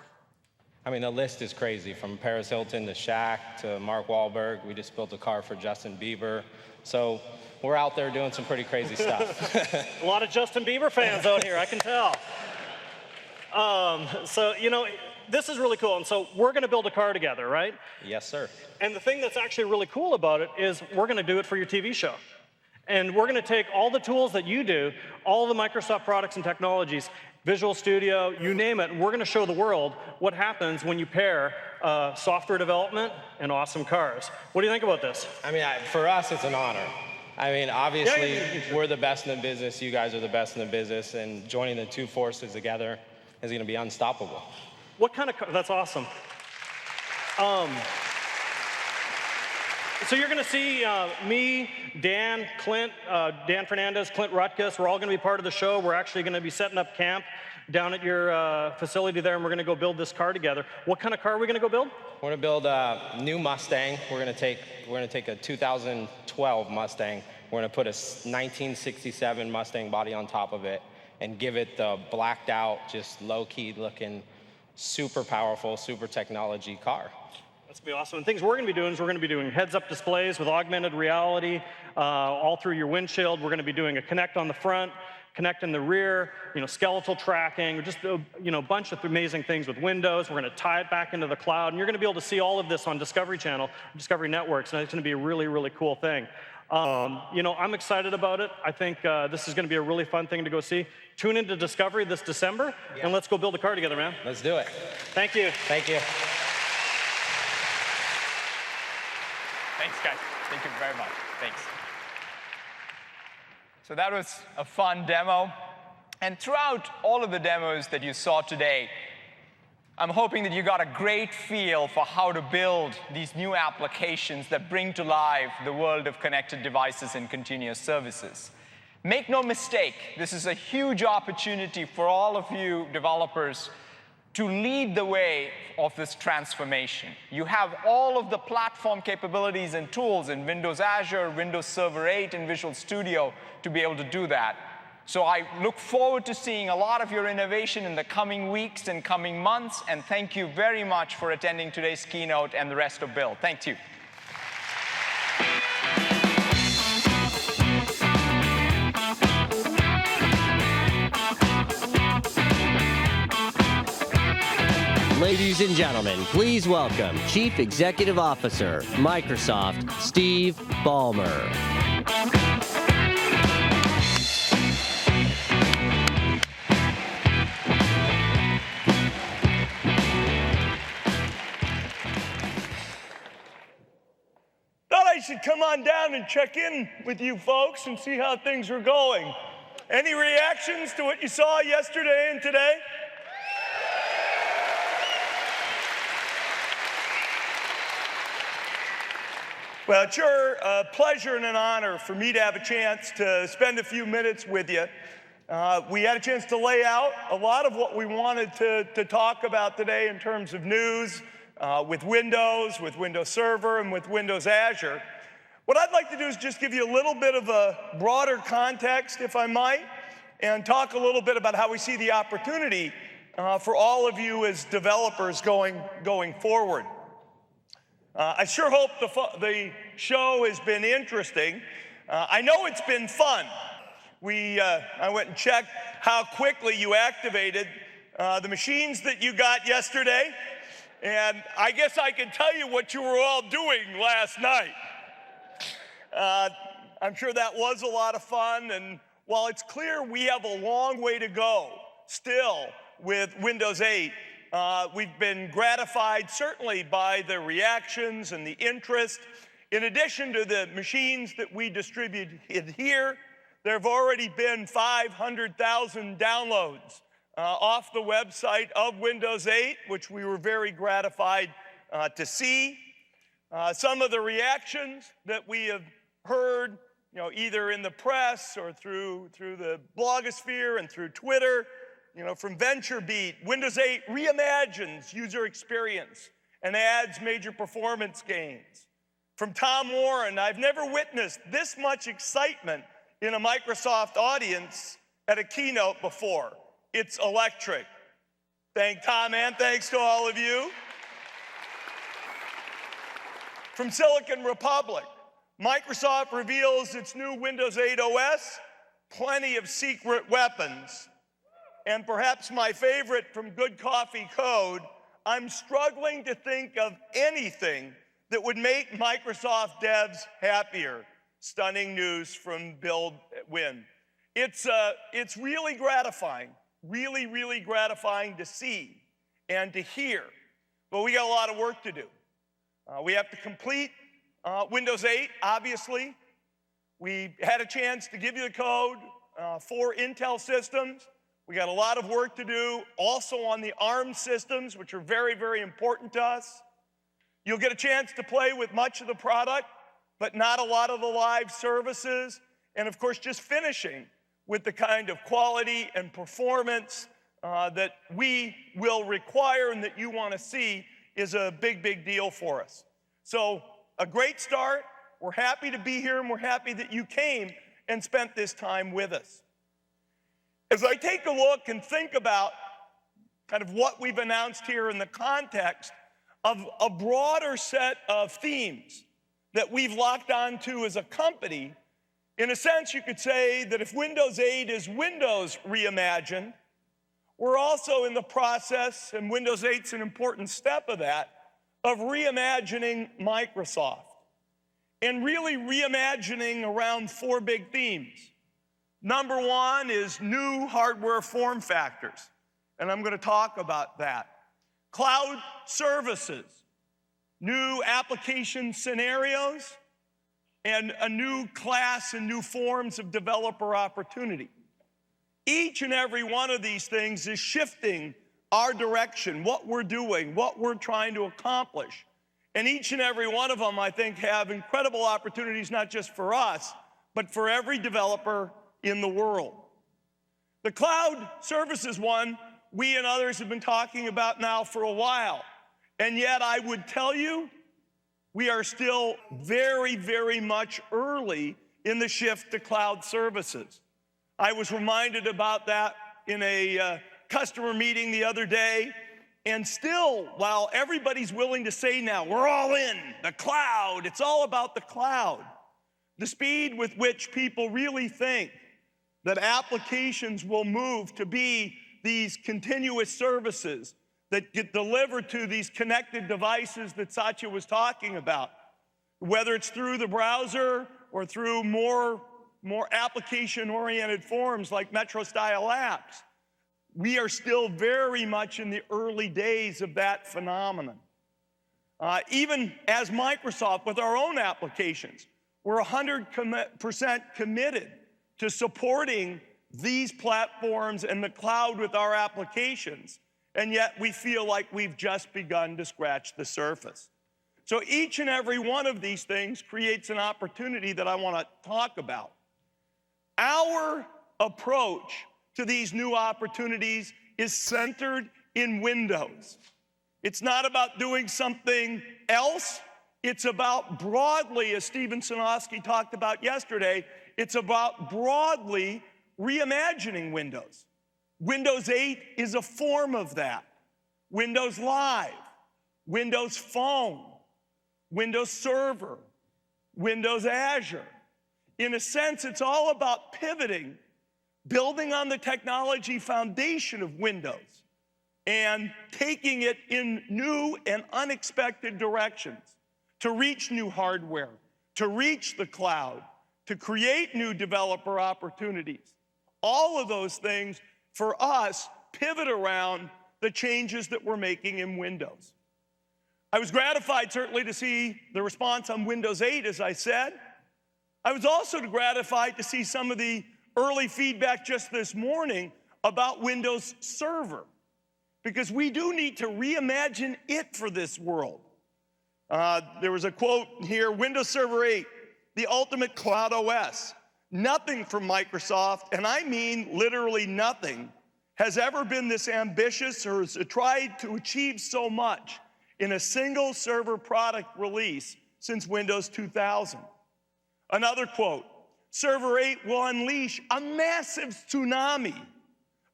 The list is crazy, from Paris Hilton to Shaq to Mark Wahlberg. We just built a car for Justin Bieber. So we're out there doing some pretty crazy stuff. A lot of Justin Bieber fans out here, I can tell. This is really cool. And so we're going to build a car together, right? Yes, sir. And the thing that's actually really cool about it is we're going to do it for your TV show. And we're going to take all the tools that you do, all the Microsoft products and technologies, Visual Studio, you name it, and we're going to show the world what happens when you pair software development and awesome cars. What do you think about this? For us, it's an honor. Obviously, we're the best in the business. You guys are the best in the business. And joining the two forces together is going to be unstoppable. What kind of car? That's awesome. So you're going to see me, Dan, Clint, Dan Fernandez, Clint Rutkus. We're all going to be part of the show. We're actually going to be setting up camp down at your facility there, and we're going to go build this car together. What kind of car are we going to go build? We're going to build a new Mustang. We're going to take a 2012 Mustang. We're going to put a 1967 Mustang body on top of it and give it the blacked out, just low-key looking, super powerful, super technology car. That's going to be awesome. And things we're going to be doing is we're going to be doing heads-up displays with augmented reality all through your windshield. We're going to be doing a Connect on the front, Connect in the rear, skeletal tracking, just a bunch of amazing things with Windows. We're going to tie it back into the cloud, and you're going to be able to see all of this on Discovery Channel, Discovery Networks, and it's going to be a really, really cool thing. I'm excited about it. I think this is going to be a really fun thing to go see. Tune into Discovery this December, and let's go build a car together, man. Let's do it. Thank you. Thank you. Thanks, guys. Thank you very much. Thanks. So that was a fun demo. And throughout all of the demos that you saw today, I'm hoping that you got a great feel for how to build these new applications that bring to life the world of connected devices and continuous services. Make no mistake, this is a huge opportunity for all of you developers to lead the way of this transformation. You have all of the platform capabilities and tools in Windows Azure, Windows Server 8, and Visual Studio to be able to do that. So I look forward to seeing a lot of your innovation in the coming weeks and coming months, and thank you very much for attending today's keynote and the rest of Build. Thank you. Ladies and gentlemen, please welcome Chief Executive Officer, Microsoft, Steve Ballmer. Thought I should come on down and check in with you folks and see how things are going. Any reactions to what you saw yesterday and today? Well, it's sure a pleasure and an honor for me to have a chance to spend a few minutes with you. We had a chance to lay out a lot of what we wanted to talk about today in terms of news with Windows Server, and with Windows Azure. What I'd like to do is just give you a little bit of a broader context, if I might, and talk a little bit about how we see the opportunity for all of you as developers going forward. I sure hope the show has been interesting. I know it's been fun. I went and checked how quickly you activated the machines that you got yesterday, and I guess I can tell you what you were all doing last night. I'm sure that was a lot of fun, and while it's clear we have a long way to go still with Windows 8, we've been gratified certainly by the reactions and the interest. In addition to the machines that we distributed here, there have already been 500,000 downloads off the website of Windows 8, which we were very gratified to see. Some of the reactions that we have heard, either in the press or through the blogosphere and through Twitter, from VentureBeat, Windows 8 reimagines user experience and adds major performance gains. From Tom Warren, I've never witnessed this much excitement in a Microsoft audience at a keynote before. It's electric. Thank Tom, and thanks to all of you. From Silicon Republic, Microsoft reveals its new Windows 8 OS, plenty of secret weapons. And perhaps my favorite from Good Coffee Code, I'm struggling to think of anything that would make Microsoft devs happier. Stunning news from Bill Wynn. It's really gratifying, really gratifying to see and to hear. But we got a lot of work to do. We have to complete Windows 8, obviously. We had a chance to give you the code for Intel systems. We got a lot of work to do also on the ARM systems, which are very, very important to us. You'll get a chance to play with much of the product, but not a lot of the live services. And of course, just finishing with the kind of quality and performance that we will require and that you want to see is a big, big deal for us. So a great start. We're happy to be here, and we're happy that you came and spent this time with us. As I take a look and think about kind of what we've announced here in the context of a broader set of themes that we've locked onto as a company, in a sense, you could say that if Windows 8 is Windows reimagined, we're also in the process, and Windows 8's an important step of that, of reimagining Microsoft. And really reimagining around four big themes. Number one is new hardware form factors, and I'm going to talk about that. Cloud services, new application scenarios, and a new class and new forms of developer opportunity. Each and every one of these things is shifting our direction, what we're doing, what we're trying to accomplish. And each and every one of them, I think, have incredible opportunities, not just for us, but for every developer in the world. The cloud services one, we and others have been talking about now for a while. And yet I would tell you, we are still very, very much early in the shift to cloud services. I was reminded about that in a customer meeting the other day. And still, while everybody's willing to say now, we're all in, the cloud, it's all about the cloud, the speed with which people really think that applications will move to be these continuous services that get delivered to these connected devices that Satya was talking about, whether it's through the browser or through more application-oriented forms like Metro-style apps. We are still very much in the early days of that phenomenon. Even as Microsoft, with our own applications, we're 100% committed to supporting these platforms and the cloud with our applications, and yet we feel like we've just begun to scratch the surface. So each and every one of these things creates an opportunity that I want to talk about. Our approach to these new opportunities is centered in Windows. It's not about doing something else. It's about broadly, as Stephen Sinofsky talked about yesterday, it's about broadly reimagining Windows. Windows 8 is a form of that. Windows Live, Windows Phone, Windows Server, Windows Azure. In a sense, it's all about pivoting, building on the technology foundation of Windows and taking it in new and unexpected directions to reach new hardware, to reach the cloud, to create new developer opportunities. All of those things, for us, pivot around the changes that we're making in Windows. I was gratified, certainly, to see the response on Windows 8, as I said. I was also gratified to see some of the early feedback just this morning about Windows Server, because we do need to reimagine it for this world. There was a quote here, Windows Server 8, the ultimate cloud OS. Nothing from Microsoft, and I mean literally nothing, has ever been this ambitious or has tried to achieve so much in a single server product release since Windows 2000. Another quote, Server 8 will unleash a massive tsunami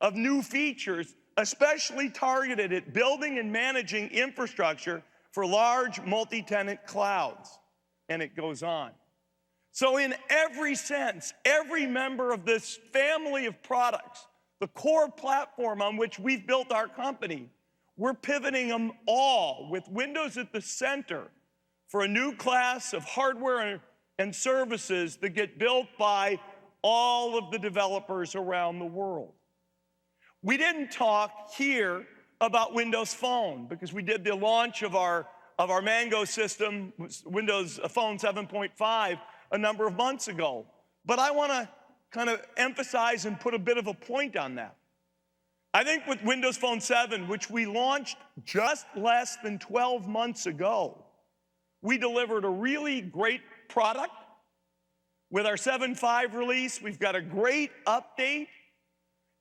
of new features, especially targeted at building and managing infrastructure for large multi-tenant clouds. And it goes on. So in every sense, every member of this family of products, the core platform on which we've built our company, we're pivoting them all with Windows at the center for a new class of hardware and services that get built by all of the developers around the world. We didn't talk here about Windows Phone because we did the launch of our Mango system, Windows Phone 7.5, a number of months ago. But I want to kind of emphasize and put a bit of a point on that. I think with Windows Phone 7, which we launched just less than 12 months ago, we delivered a really great product. With our 7.5 release, we've got a great update,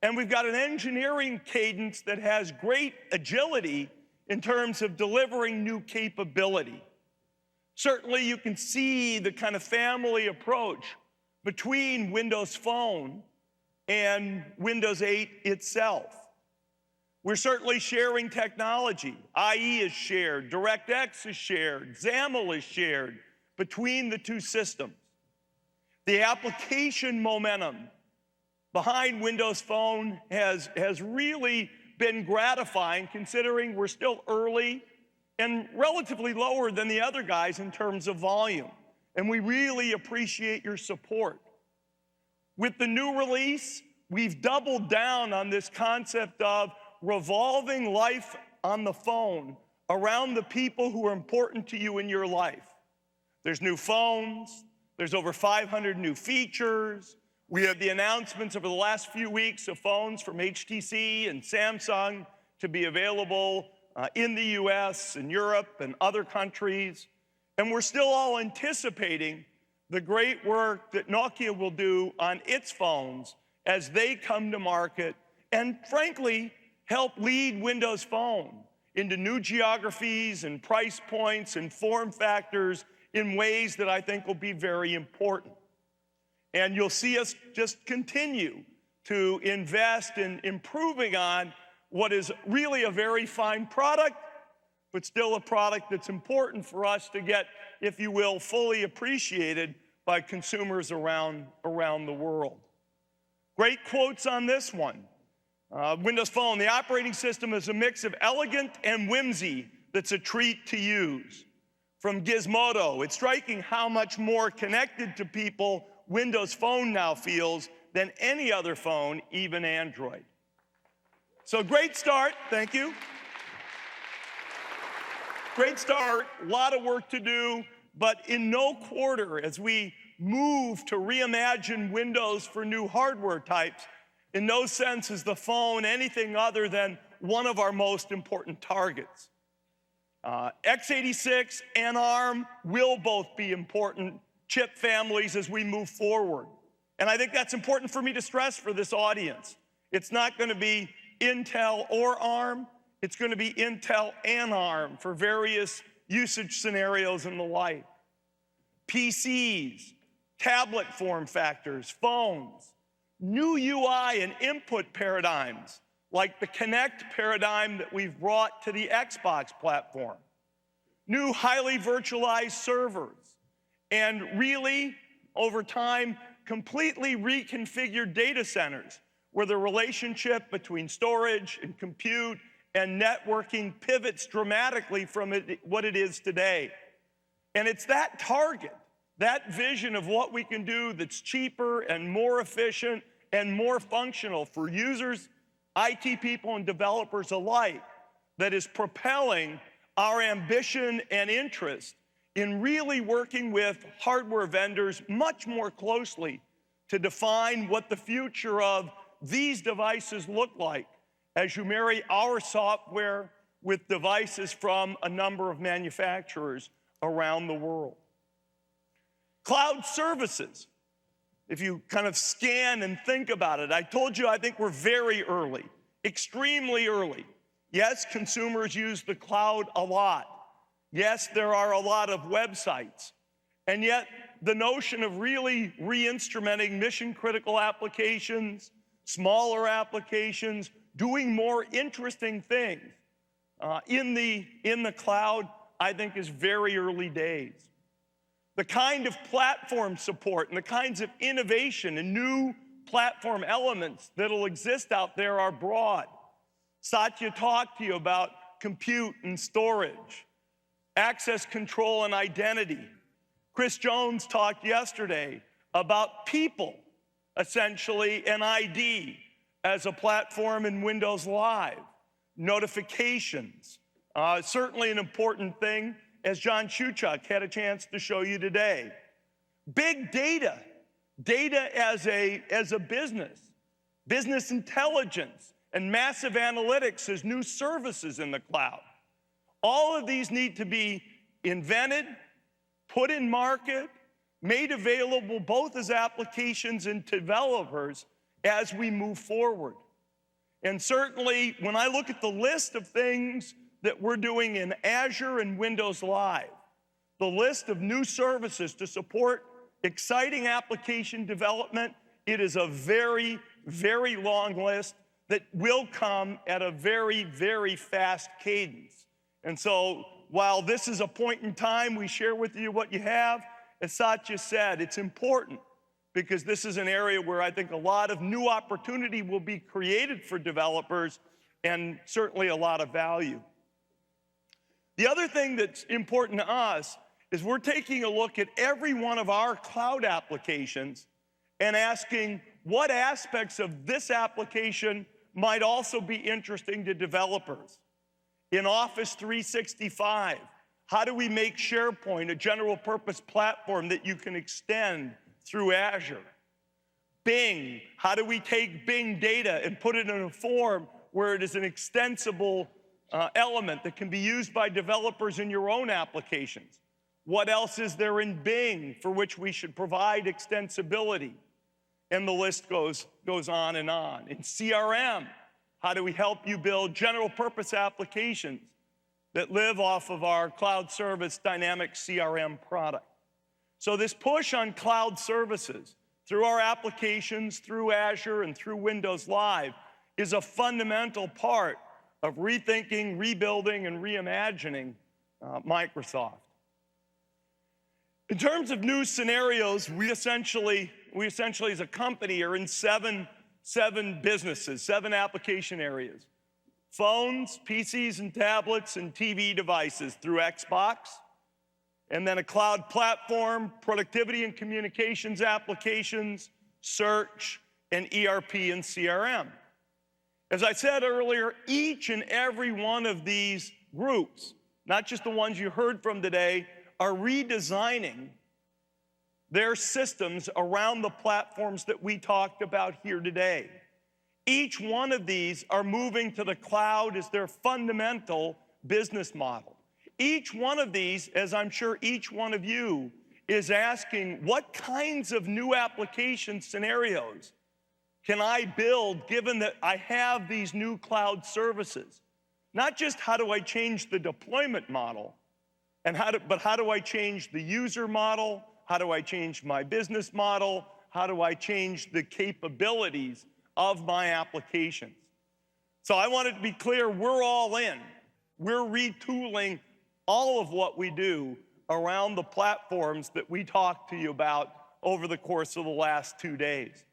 and we've got an engineering cadence that has great agility in terms of delivering new capability. Certainly, you can see the kind of family approach between Windows Phone and Windows 8 itself. We're certainly sharing technology. IE is shared, DirectX is shared, XAML is shared between the two systems. The application momentum behind Windows Phone has really been gratifying, considering we're still early and relatively lower than the other guys in terms of volume. And we really appreciate your support. With the new release, we've doubled down on this concept of revolving life on the phone around the people who are important to you in your life. There's new phones, there's over 500 new features. We have the announcements over the last few weeks of phones from HTC and Samsung to be available in the US and Europe and other countries. And we're still all anticipating the great work that Nokia will do on its phones as they come to market and, frankly, help lead Windows Phone into new geographies and price points and form factors in ways that I think will be very important. And you'll see us just continue to invest in improving on what is really a very fine product, but still a product that's important for us to get, if you will, fully appreciated by consumers around the world. Great quotes on this one. Windows Phone, the operating system is a mix of elegant and whimsy that's a treat to use. From Gizmodo, it's striking how much more connected to people Windows Phone now feels than any other phone, even Android. So great start, thank you. Great start, a lot of work to do, but in no quarter as we move to reimagine Windows for new hardware types, in no sense is the phone anything other than one of our most important targets. x86 and ARM will both be important chip families as we move forward. And I think that's important for me to stress for this audience. It's not going to be Intel or ARM, it's going to be Intel and ARM for various usage scenarios and the like. PCs, tablet form factors, phones, new UI and input paradigms, like the Connect paradigm that we've brought to the Xbox platform, new highly virtualized servers, and really, over time, completely reconfigured data centers where the relationship between storage and compute and networking pivots dramatically from what it is today. And it's that target, that vision of what we can do that's cheaper and more efficient and more functional for users, IT people, and developers alike that is propelling our ambition and interest in really working with hardware vendors much more closely to define what the future of these devices look like as you marry our software with devices from a number of manufacturers around the world. Cloud services. If you kind of scan and think about it, I told you I think we're very early, extremely early. Yes, consumers use the cloud a lot. Yes, there are a lot of websites. And yet, the notion of really re-instrumenting mission-critical applications, smaller applications, doing more interesting things in the cloud, I think is very early days. The kind of platform support and the kinds of innovation and new platform elements that'll exist out there are broad. Satya talked to you about compute and storage, access control and identity. Chris Jones talked yesterday about people, essentially, and ID as a platform in Windows Live. Notifications, certainly an important thing, as John Shuchuk had a chance to show you today. Big data, data as a business intelligence, and massive analytics as new services in the cloud. All of these need to be invented, put in market, made available both as applications and to developers as we move forward. And certainly, when I look at the list of things that we're doing in Azure and Windows Live, the list of new services to support exciting application development, it is a very, very long list that will come at a very, very fast cadence. And so while this is a point in time, we share with you what you have, as Satya said, it's important because this is an area where I think a lot of new opportunity will be created for developers and certainly a lot of value. The other thing that's important to us is we're taking a look at every one of our cloud applications and asking what aspects of this application might also be interesting to developers. In Office 365, how do we make SharePoint a general purpose platform that you can extend through Azure? Bing, how do we take Bing data and put it in a form where it is an extensible element that can be used by developers in your own applications? What else is there in Bing for which we should provide extensibility? And the list goes on and on. In CRM, how do we help you build general purpose applications that live off of our cloud service dynamic CRM product? So this push on cloud services through our applications, through Azure and through Windows Live is a fundamental part of rethinking, rebuilding, and reimagining Microsoft. In terms of new scenarios, we essentially as a company are in seven businesses, 7 application areas. Phones, PCs and tablets, and TV devices through Xbox, and then a cloud platform, productivity and communications applications, search, and ERP and CRM. As I said earlier, each and every one of these groups, not just the ones you heard from today, are redesigning their systems around the platforms that we talked about here today. Each one of these are moving to the cloud as their fundamental business model. Each one of these, as I'm sure each one of you is asking, what kinds of new application scenarios can I build given that I have these new cloud services? Not just how do I change the deployment model, but how do I change the user model? How do I change my business model? How do I change the capabilities of my applications? So I want it to be clear, we're all in. We're retooling all of what we do around the platforms that we talked to you about over the course of the last 2 days.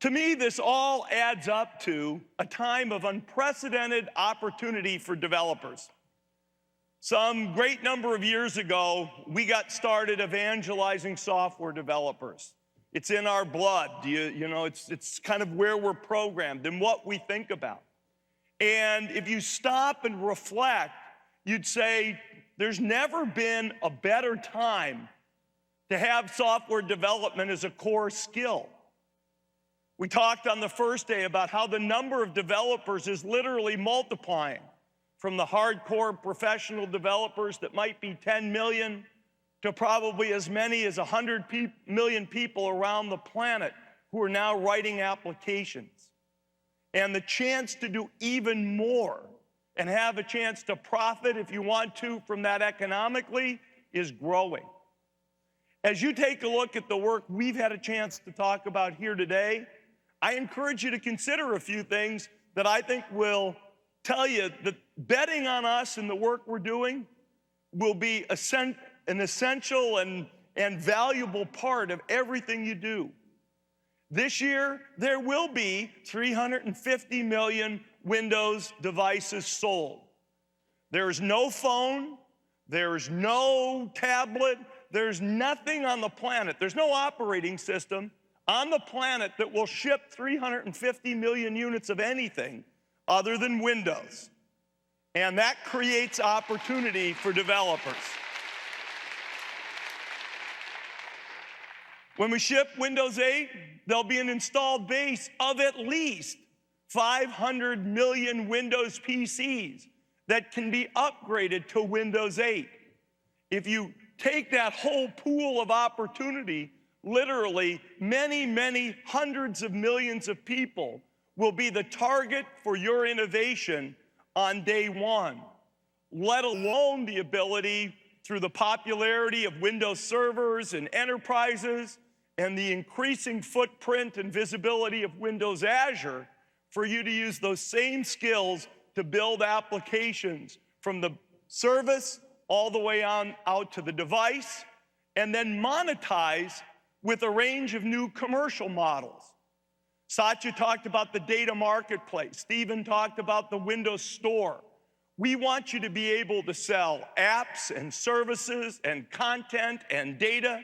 To me, this all adds up to a time of unprecedented opportunity for developers. Some great number of years ago, we got started evangelizing software developers. It's in our blood. It's kind of where we're programmed and what we think about. And if you stop and reflect, you'd say there's never been a better time to have software development as a core skill. We talked on the first day about how the number of developers is literally multiplying, from the hardcore professional developers that might be 10 million to probably as many as 100 million people around the planet who are now writing applications. And the chance to do even more and have a chance to profit, if you want to, from that economically is growing. As you take a look at the work we've had a chance to talk about here today, I encourage you to consider a few things that I think will tell you that betting on us and the work we're doing will be an essential and valuable part of everything you do. This year, there will be 350 million Windows devices sold. There's no phone, there's no tablet, there's nothing on the planet, there's no operating system on the planet that will ship 350 million units of anything other than Windows. And that creates opportunity for developers. When we ship Windows 8, there'll be an installed base of at least 500 million Windows PCs that can be upgraded to Windows 8. If you take that whole pool of opportunity, literally many, many hundreds of millions of people will be the target for your innovation on day one, let alone the ability through the popularity of Windows servers and enterprises and the increasing footprint and visibility of Windows Azure for you to use those same skills to build applications from the service all the way on out to the device, and then monetize with a range of new commercial models. Satya talked about the data marketplace. Stephen talked about the Windows Store. We want you to be able to sell apps and services and content and data.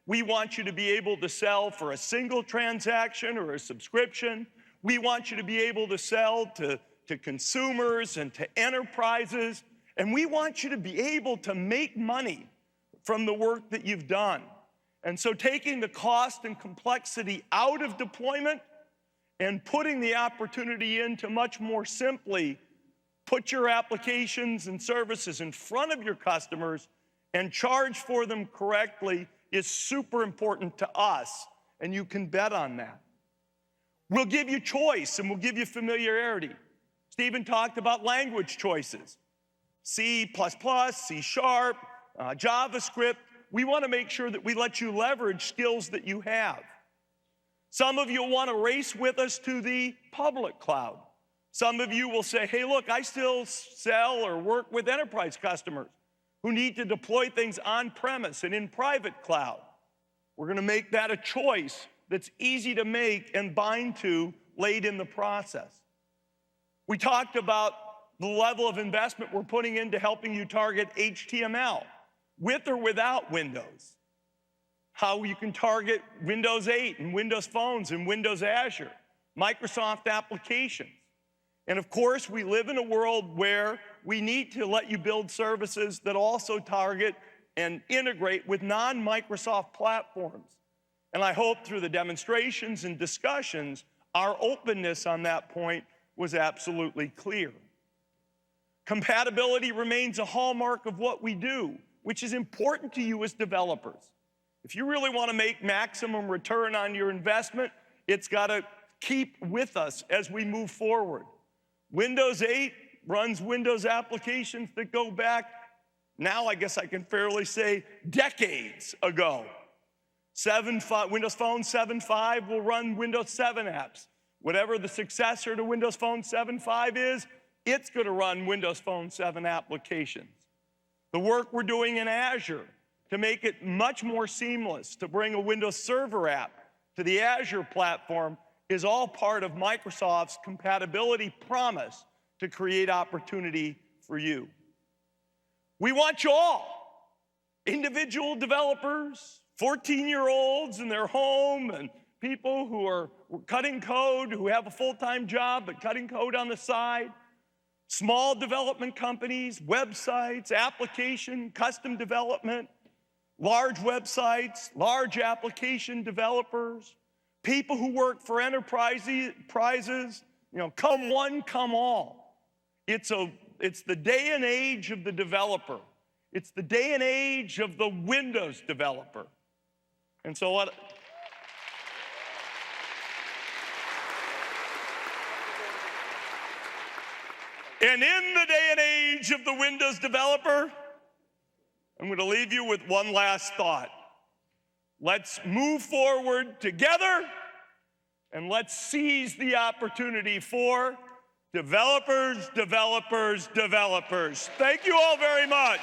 We want you to be able to sell for a single transaction or a subscription. We want you to be able to sell to consumers and to enterprises. And we want you to be able to make money from the work that you've done. And so taking the cost and complexity out of deployment and putting the opportunity in to much more simply put your applications and services in front of your customers and charge for them correctly is super important to us, and you can bet on that. We'll give you choice and we'll give you familiarity. Stephen talked about language choices. C++, C#, JavaScript. We want to make sure that we let you leverage skills that you have. Some of you will want to race with us to the public cloud. Some of you will say, hey, look, I still sell or work with enterprise customers who need to deploy things on-premise and in private cloud. We're going to make that a choice that's easy to make and bind to late in the process. We talked about the level of investment we're putting into helping you target HTML with or without Windows. How you can target Windows 8 and Windows phones and Windows Azure, Microsoft applications. And of course, we live in a world where we need to let you build services that also target and integrate with non-Microsoft platforms. And I hope through the demonstrations and discussions, our openness on that point was absolutely clear. Compatibility remains a hallmark of what we do, which is important to you as developers. If you really want to make maximum return on your investment, it's got to keep with us as we move forward. Windows 8 runs Windows applications that go back, now I guess I can fairly say, decades ago. Windows Phone 7.5 will run Windows 7 apps. Whatever the successor to Windows Phone 7.5 is, it's going to run Windows Phone 7 applications. The work we're doing in Azure to make it much more seamless to bring a Windows Server app to the Azure platform is all part of Microsoft's compatibility promise to create opportunity for you. We want you all, individual developers, 14-year-olds in their home, and people who are cutting code, who have a full-time job but cutting code on the side, small development companies, websites, application, custom development, large websites, large application developers, people who work for enterprises, come one, come all. It's the day and age of the developer. It's the day and age of the Windows developer. And so what? And in the day and age of the Windows developer, I'm going to leave you with one last thought. Let's move forward together and let's seize the opportunity for developers, developers, developers. Thank you all very much.